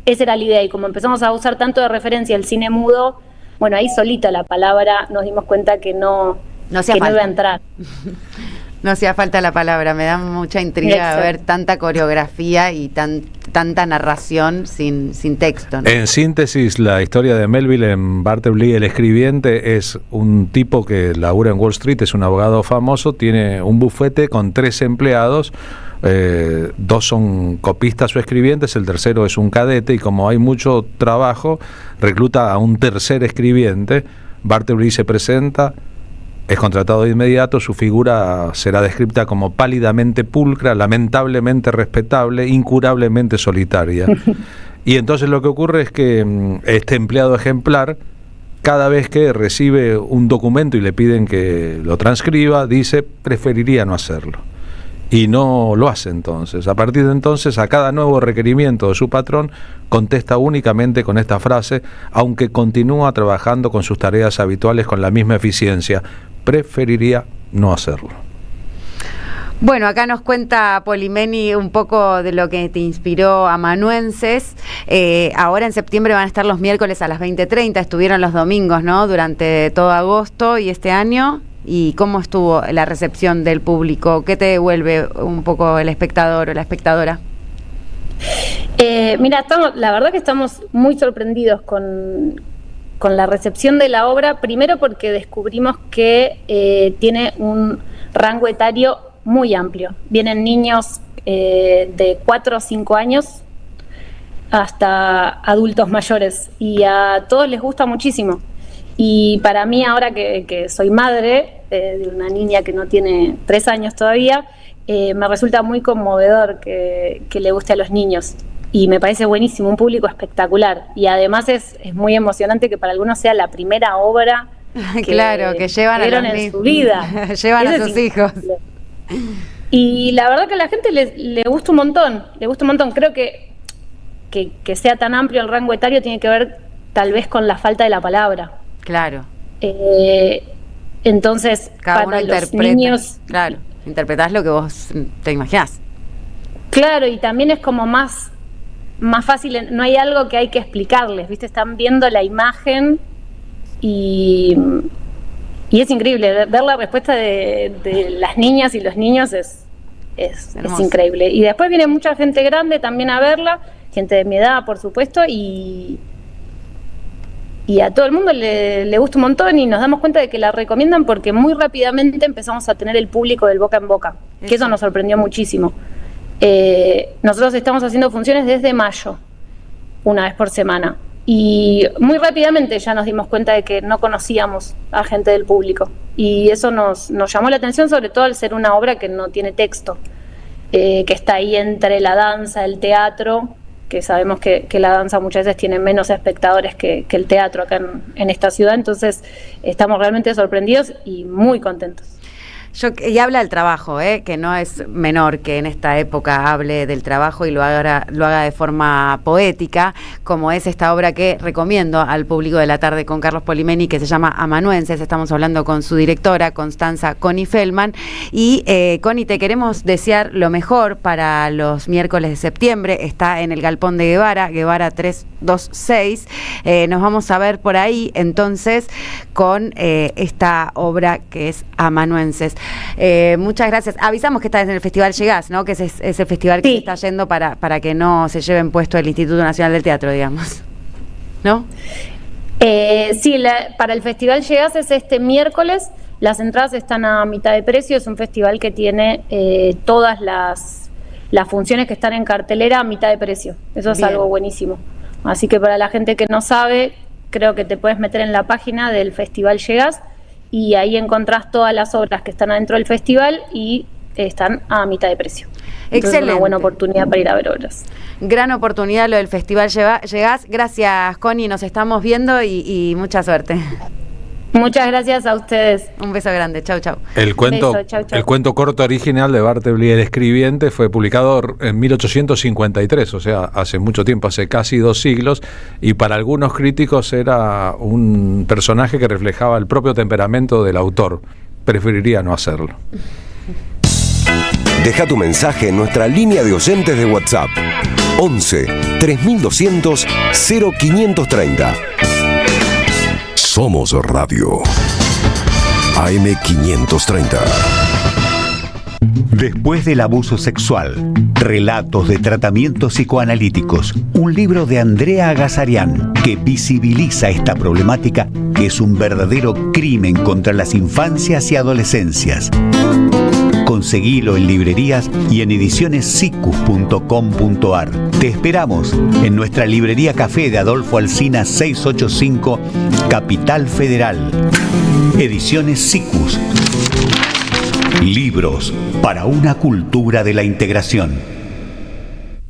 esa era la idea, y como empezamos a usar tanto de referencia el cine mudo, bueno, ahí solita la palabra nos dimos cuenta que no iba a entrar. No hacía falta la palabra, me da mucha intriga ver tanta coreografía y tanta narración sin texto, ¿no? En síntesis, la historia de Melville en Bartleby, el escribiente, es un tipo que labura en Wall Street, es un abogado famoso, tiene un bufete con 3 empleados, 2 son copistas o escribientes, el tercero es un cadete, y como hay mucho trabajo, recluta a un tercer escribiente. Bartleby se presenta, es contratado de inmediato, su figura será descrita como pálidamente pulcra, lamentablemente respetable, incurablemente solitaria. Y entonces lo que ocurre es que este empleado ejemplar, cada vez que recibe un documento y le piden que lo transcriba, dice preferiría no hacerlo. Y no lo hace entonces. A partir de entonces, a cada nuevo requerimiento de su patrón, contesta únicamente con esta frase, aunque continúa trabajando con sus tareas habituales con la misma eficiencia: preferiría no hacerlo. Bueno, acá nos cuenta Polimeni un poco de lo que te inspiró Amanuenses. Ahora en septiembre van a estar los miércoles a las 20:30, estuvieron los domingos, ¿no? Durante todo agosto y este año. ¿Y cómo estuvo la recepción del público? ¿Qué te devuelve un poco el espectador o la espectadora? Mira, la verdad que estamos muy sorprendidos con la recepción de la obra, primero porque descubrimos que tiene un rango etario muy amplio. Vienen niños de 4 o 5 años hasta adultos mayores, y a todos les gusta muchísimo. Y para mí, ahora que soy madre de una niña que no tiene 3 años todavía, me resulta muy conmovedor que le guste a los niños. Y me parece buenísimo, un público espectacular. Y además es muy emocionante que para algunos sea la primera obra que llevan a los en su vida. Llevan a sus hijos. Y la verdad que a la gente le gusta un montón. Le gusta un montón. Creo que sea tan amplio el rango etario tiene que ver tal vez con la falta de la palabra. Claro. Entonces, cada para uno los interpreta, niños... Claro, interpretás lo que vos te imaginás. Claro, y también es como más fácil, no hay algo que hay que explicarles, ¿viste? Están viendo la imagen y es increíble. Ver la respuesta de las niñas y los niños es increíble. Y después viene mucha gente grande también a verla, gente de mi edad, por supuesto, y a todo el mundo le gusta un montón, y nos damos cuenta de que la recomiendan porque muy rápidamente empezamos a tener el público del boca en boca, que eso nos sorprendió muchísimo. Nosotros estamos haciendo funciones desde mayo, una vez por semana, y muy rápidamente ya nos dimos cuenta de que no conocíamos a gente del público, y eso nos llamó la atención, sobre todo al ser una obra que no tiene texto, que está ahí entre la danza, el teatro, que sabemos que la danza muchas veces tiene menos espectadores que el teatro acá en esta ciudad. Entonces estamos realmente sorprendidos y muy contentos. Y habla del trabajo, que no es menor que en esta época hable del trabajo y lo haga de forma poética, como es esta obra que recomiendo al público de la tarde con Carlos Polimeni, que se llama Amanuenses. Estamos hablando con su directora, Constanza Connie Feldman. Y Connie, te queremos desear lo mejor para los miércoles de septiembre. Está en el Galpón de Guevara 326. Nos vamos a ver por ahí entonces con esta obra que es Amanuenses. Muchas gracias. Avisamos que estás en el Festival Llegás, ¿no? Que es el festival que se está yendo para que no se lleven puesto el Instituto Nacional del Teatro, digamos, ¿no? Sí, para el Festival Llegás es este miércoles. Las entradas están a mitad de precio. Es un festival que tiene todas las funciones que están en cartelera a mitad de precio. Eso es algo buenísimo. Así que para la gente que no sabe, creo que te puedes meter en la página del Festival Llegás y ahí encontrás todas las obras que están adentro del festival y están a mitad de precio. Entonces, Excelente. una buena oportunidad para ir a ver obras. Gran oportunidad lo del Festival Llegás. Gracias, Connie, nos estamos viendo y mucha suerte. Muchas gracias a ustedes. Un beso grande, chau, chau. El cuento, Beso, chau, chau. el cuento corto original de Bartleby el Escribiente fue publicado en 1853, o sea, hace mucho tiempo, hace casi 2 siglos, y para algunos críticos era un personaje que reflejaba el propio temperamento del autor. Preferiría no hacerlo. Deja tu mensaje en nuestra línea de oyentes de WhatsApp. 11 3200 0530. Somos Radio. AM530. Después del abuso sexual, relatos de tratamientos psicoanalíticos, un libro de Andrea Agazarian que visibiliza esta problemática que es un verdadero crimen contra las infancias y adolescencias. Conseguilo en librerías y en edicionessicus.com.ar. Te esperamos en nuestra librería Café de Adolfo Alsina 685, Capital Federal. Ediciones Sicus. Libros para una cultura de la integración.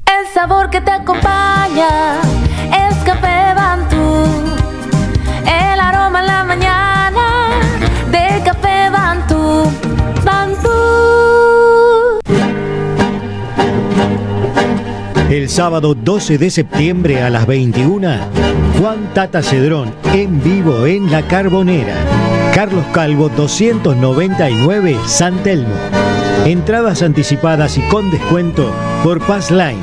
El sabor que te acompaña es Café Bantú. El aroma en la mañana de Café Bantú. Bantú. El sábado 12 de septiembre a las 21, Juan Tata Cedrón en vivo en La Carbonera. Carlos Calvo 299 San Telmo. Entradas anticipadas y con descuento por Passline.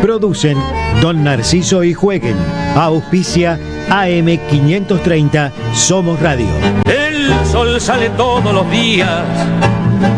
Producen Don Narciso y Jueguen. Auspicia AM530 Somos Radio. El sol sale todos los días,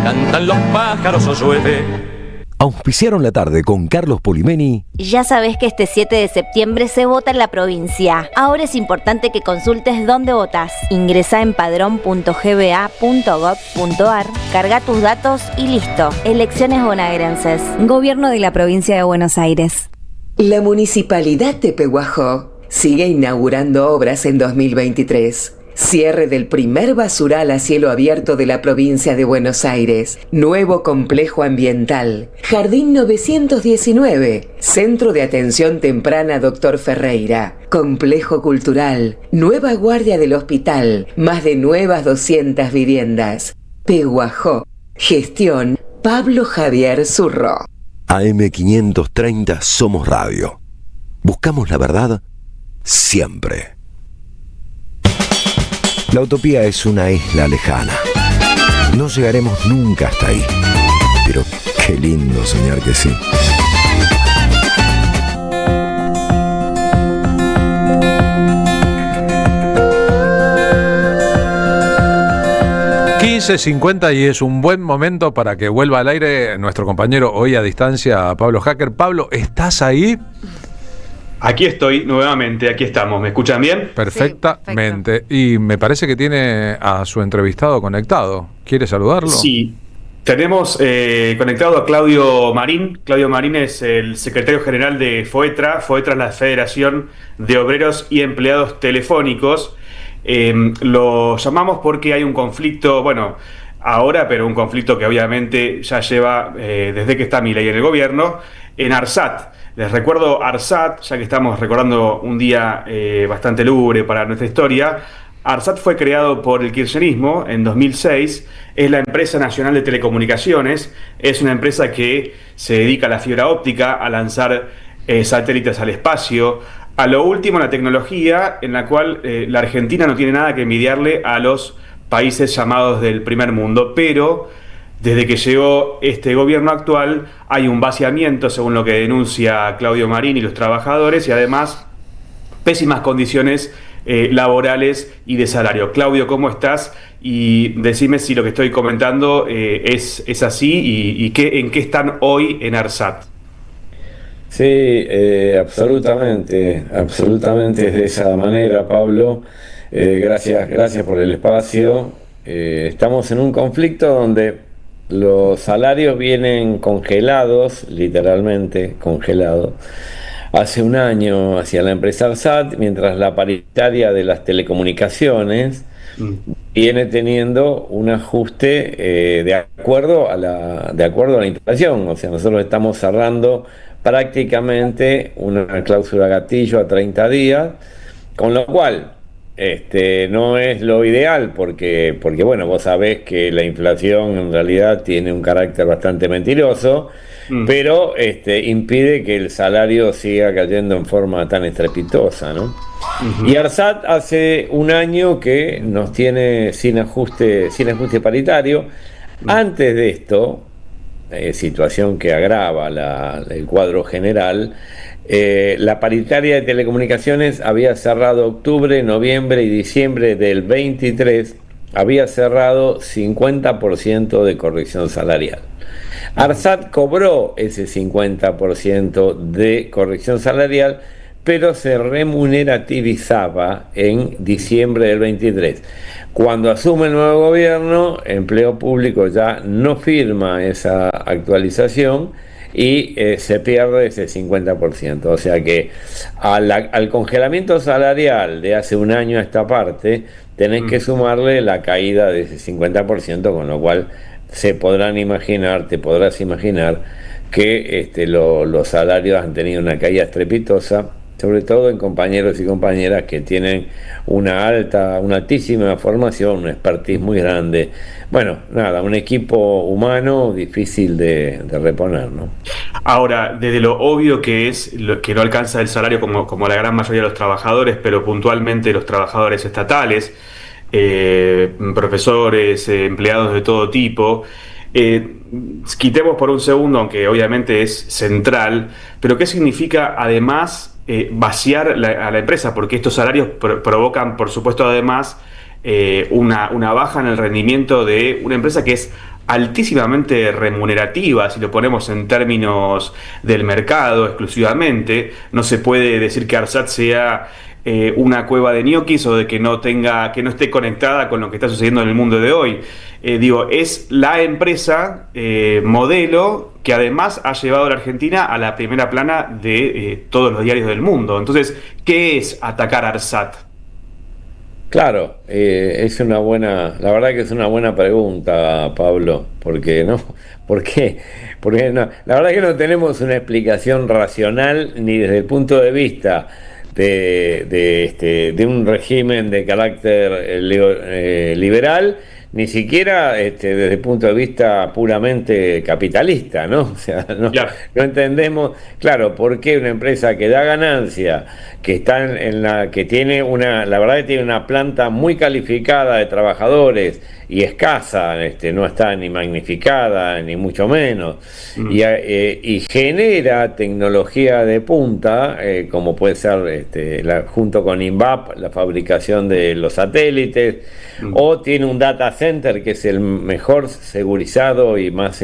cantan los pájaros o llueve. Auspiciaron la tarde con Carlos Polimeni. Ya sabés que este 7 de septiembre se vota en la provincia. Ahora es importante que consultes dónde votás. Ingresá en padrón.gba.gov.ar, carga tus datos y listo. Elecciones bonaerenses. Gobierno de la Provincia de Buenos Aires. La Municipalidad de Pehuajó sigue inaugurando obras en 2023. Cierre del primer basural a cielo abierto de la provincia de Buenos Aires. Nuevo complejo ambiental. Jardín 919. Centro de Atención Temprana Dr. Ferreira. Complejo cultural. Nueva guardia del hospital. Más de nuevas 200 viviendas. Pehuajó. Gestión Pablo Javier Zurro. AM530 Somos Radio. Buscamos la verdad siempre. La utopía es una isla lejana. No llegaremos nunca hasta ahí. Pero qué lindo soñar que sí. .50 y es un buen momento para que vuelva al aire nuestro compañero hoy a distancia, Pablo Hacker. Pablo, ¿estás ahí? Aquí estoy nuevamente, aquí estamos. ¿Me escuchan bien? Perfectamente. Y me parece que tiene a su entrevistado conectado. ¿Quiere saludarlo? Sí. Tenemos conectado a Claudio Marín. Claudio Marín es el secretario general de FOETRA. FOETRA es la Federación de Obreros y Empleados Telefónicos. Lo llamamos porque hay un conflicto, bueno, ahora, pero un conflicto que obviamente ya lleva desde que está Milei en el gobierno, en ARSAT. Les recuerdo ARSAT, ya que estamos recordando un día bastante lúgubre para nuestra historia. ARSAT fue creado por el kirchnerismo en 2006, es la empresa nacional de telecomunicaciones, es una empresa que se dedica a la fibra óptica, a lanzar satélites al espacio, a lo último en la tecnología, en la cual la Argentina no tiene nada que envidiarle a los países llamados del primer mundo, pero desde que llegó este gobierno actual hay un vaciamiento, según lo que denuncia Claudio Marín y los trabajadores, y además pésimas condiciones laborales y de salario. Claudio, ¿cómo estás? Y decime si lo que estoy comentando es así y en qué están hoy en ARSAT. Sí, absolutamente es de esa manera, Pablo. Gracias por el espacio. Estamos en un conflicto donde los salarios vienen congelados, literalmente congelados, hace un año hacia la empresa ARSAT, mientras la paritaria de las telecomunicaciones viene teniendo un ajuste de acuerdo a la inflación. O sea, nosotros estamos cerrando prácticamente una cláusula gatillo a 30 días, con lo cual no es lo ideal porque bueno, vos sabés que la inflación en realidad tiene un carácter bastante mentiroso, pero impide que el salario siga cayendo en forma tan estrepitosa, ¿no? Y ARSAT hace un año que nos tiene sin ajuste paritario. Antes de esto, situación que agrava el cuadro general, la paritaria de telecomunicaciones había cerrado octubre, noviembre y diciembre del 23, había cerrado 50% de corrección salarial. ARSAT cobró ese 50% de corrección salarial, pero se remunerativizaba en diciembre del 23. Cuando asume el nuevo gobierno, Empleo Público ya no firma esa actualización y se pierde ese 50%. O sea que al congelamiento salarial de hace un año a esta parte, tenés que sumarle la caída de ese 50%, con lo cual te podrás imaginar que los salarios han tenido una caída estrepitosa, sobre todo en compañeros y compañeras que tienen una altísima formación, una expertise muy grande. Bueno, nada, un equipo humano difícil de reponer, ¿no? Ahora, desde lo obvio que es que no alcanza el salario como la gran mayoría de los trabajadores, pero puntualmente los trabajadores estatales, profesores, empleados de todo tipo, quitemos por un segundo, aunque obviamente es central, pero ¿qué significa además vaciar a la empresa? Porque estos salarios provocan, por supuesto, además una baja en el rendimiento de una empresa que es altísimamente remunerativa, si lo ponemos en términos del mercado exclusivamente. No se puede decir que ARSAT sea una cueva de ñoquis o de que no esté conectada con lo que está sucediendo en el mundo de hoy. Es la empresa modelo que además ha llevado a la Argentina a la primera plana de todos los diarios del mundo. Entonces, ¿qué es atacar a ARSAT? Claro, la verdad que es una buena pregunta, Pablo, porque no, ¿por qué? Porque no, la verdad que no tenemos una explicación racional ni desde el punto de vista de un régimen de carácter liberal, ni siquiera desde el punto de vista puramente capitalista, ¿no? O sea, no entendemos, claro, por qué una empresa que da ganancia, que está que tiene la verdad que tiene una planta muy calificada de trabajadores y escasa, no está ni magnificada, ni mucho menos, y genera tecnología de punta, como puede ser junto con INVAP, la fabricación de los satélites, o tiene un data center que es el mejor segurizado y más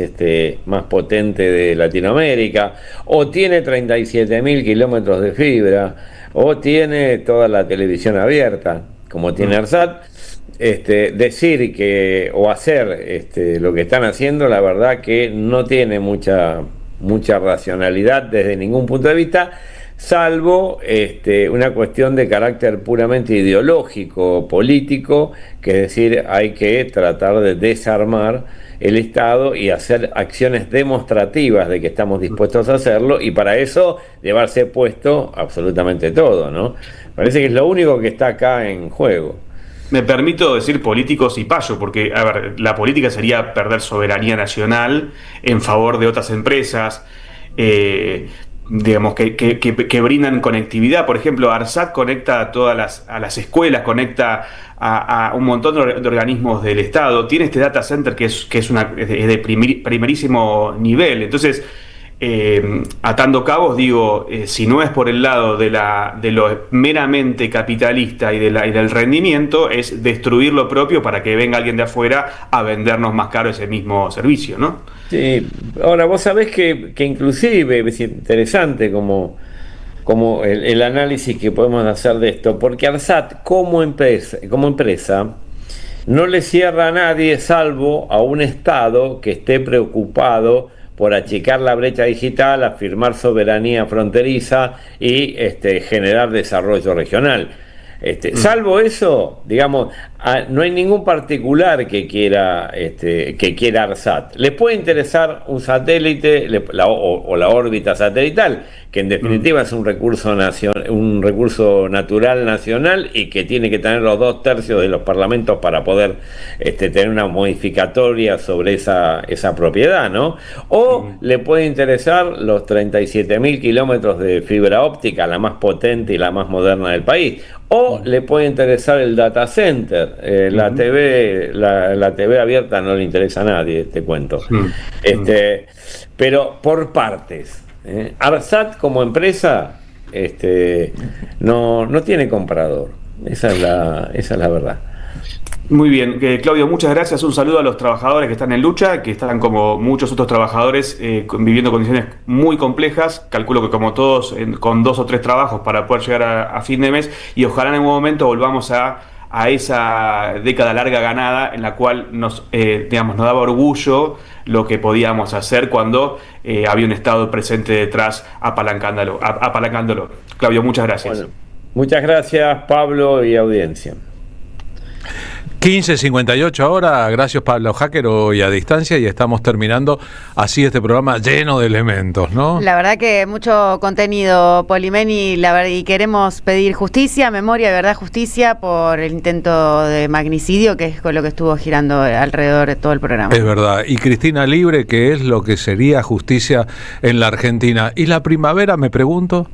potente de Latinoamérica, o tiene 37.000 kilómetros de fibra, o tiene toda la televisión abierta, como tiene ARSAT. Decir que o hacer lo que están haciendo, la verdad que no tiene mucha racionalidad desde ningún punto de vista, salvo una cuestión de carácter puramente ideológico, político, que es decir, hay que tratar de desarmar el Estado y hacer acciones demostrativas de que estamos dispuestos a hacerlo, y para eso llevarse puesto absolutamente todo, ¿no? Parece que es lo único que está acá en juego. Me permito decir políticos y payo, porque, a ver, la política sería perder soberanía nacional en favor de otras empresas, digamos, que brindan conectividad. Por ejemplo, ARSAT conecta a las escuelas, conecta a un montón de organismos del Estado. Tiene este data center que es de primerísimo nivel. Entonces, atando cabos, si no es por el lado de lo meramente capitalista y del rendimiento, es destruir lo propio para que venga alguien de afuera a vendernos más caro ese mismo servicio, ¿no? Sí, ahora vos sabés que inclusive es interesante como el análisis que podemos hacer de esto, porque ARSAT como empresa no le cierra a nadie, salvo a un Estado que esté preocupado por achicar la brecha digital, afirmar soberanía fronteriza y generar desarrollo regional. Salvo eso, digamos, no hay ningún particular que quiera ARSAT. Les puede interesar un satélite o la órbita satelital, que en definitiva es un recurso natural nacional y que tiene que tener los 2/3 de los parlamentos para poder tener una modificatoria sobre esa propiedad, ¿no? O le puede interesar los 37.000 kilómetros de fibra óptica, la más potente y la más moderna del país. O le puede interesar el data center. La TV abierta no le interesa a nadie, te cuento. Pero por partes. ARSAT como empresa no tiene comprador. Esa es la verdad. Muy bien, Claudio, muchas gracias. Un saludo a los trabajadores que están en lucha, que están como muchos otros trabajadores viviendo condiciones muy complejas. Calculo que como todos, con 2 o 3 trabajos para poder llegar a fin de mes, y ojalá en algún momento volvamos a esa década larga ganada en la cual nos daba orgullo lo que podíamos hacer cuando había un Estado presente detrás apalancándolo. Claudio, muchas gracias. Bueno, muchas gracias, Pablo y audiencia. 15:58 ahora, gracias Pablo Hacker, hoy a distancia, y estamos terminando así este programa lleno de elementos, ¿no? La verdad que mucho contenido, Polimeni, y queremos pedir justicia, memoria, verdad, justicia por el intento de magnicidio, que es con lo que estuvo girando alrededor de todo el programa. Es verdad, y Cristina libre, que es lo que sería justicia en la Argentina. ¿Y la primavera, me pregunto?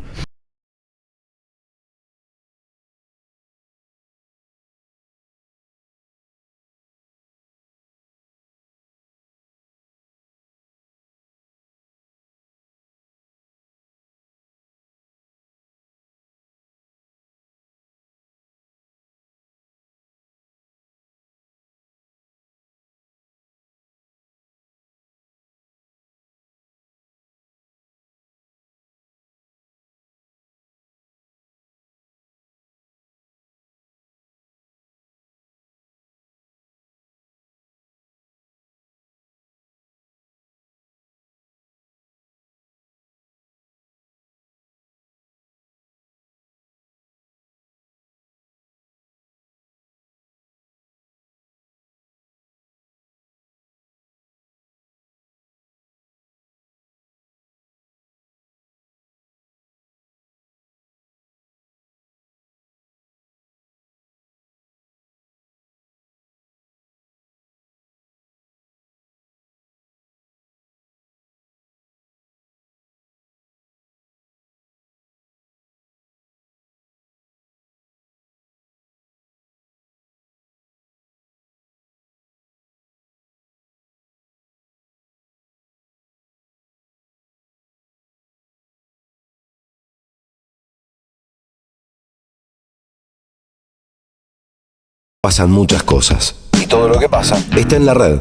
Pasan muchas cosas. Y todo lo que pasa está en la red.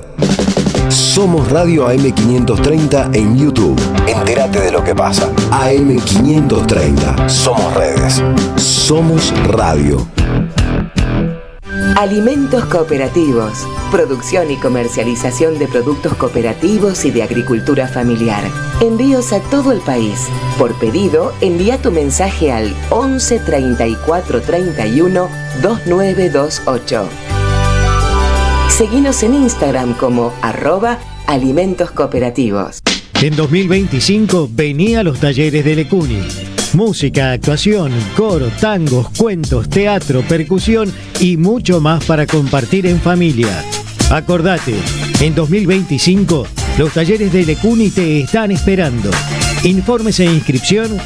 Somos Radio AM530 en YouTube. Entérate de lo que pasa. AM530. Somos redes. Somos radio. Alimentos cooperativos. Producción y comercialización de productos cooperativos y de agricultura familiar. Envíos a todo el país. Por pedido, envía tu mensaje al 11 34 31 2928. Seguinos en Instagram como @alimentoscooperativos. En 2025 vení a los talleres de Lecuni. Música, actuación, coro, tangos, cuentos, teatro, percusión y mucho más para compartir en familia. Acordate, en 2025 los talleres de Lecuni te están esperando. Informes e inscripción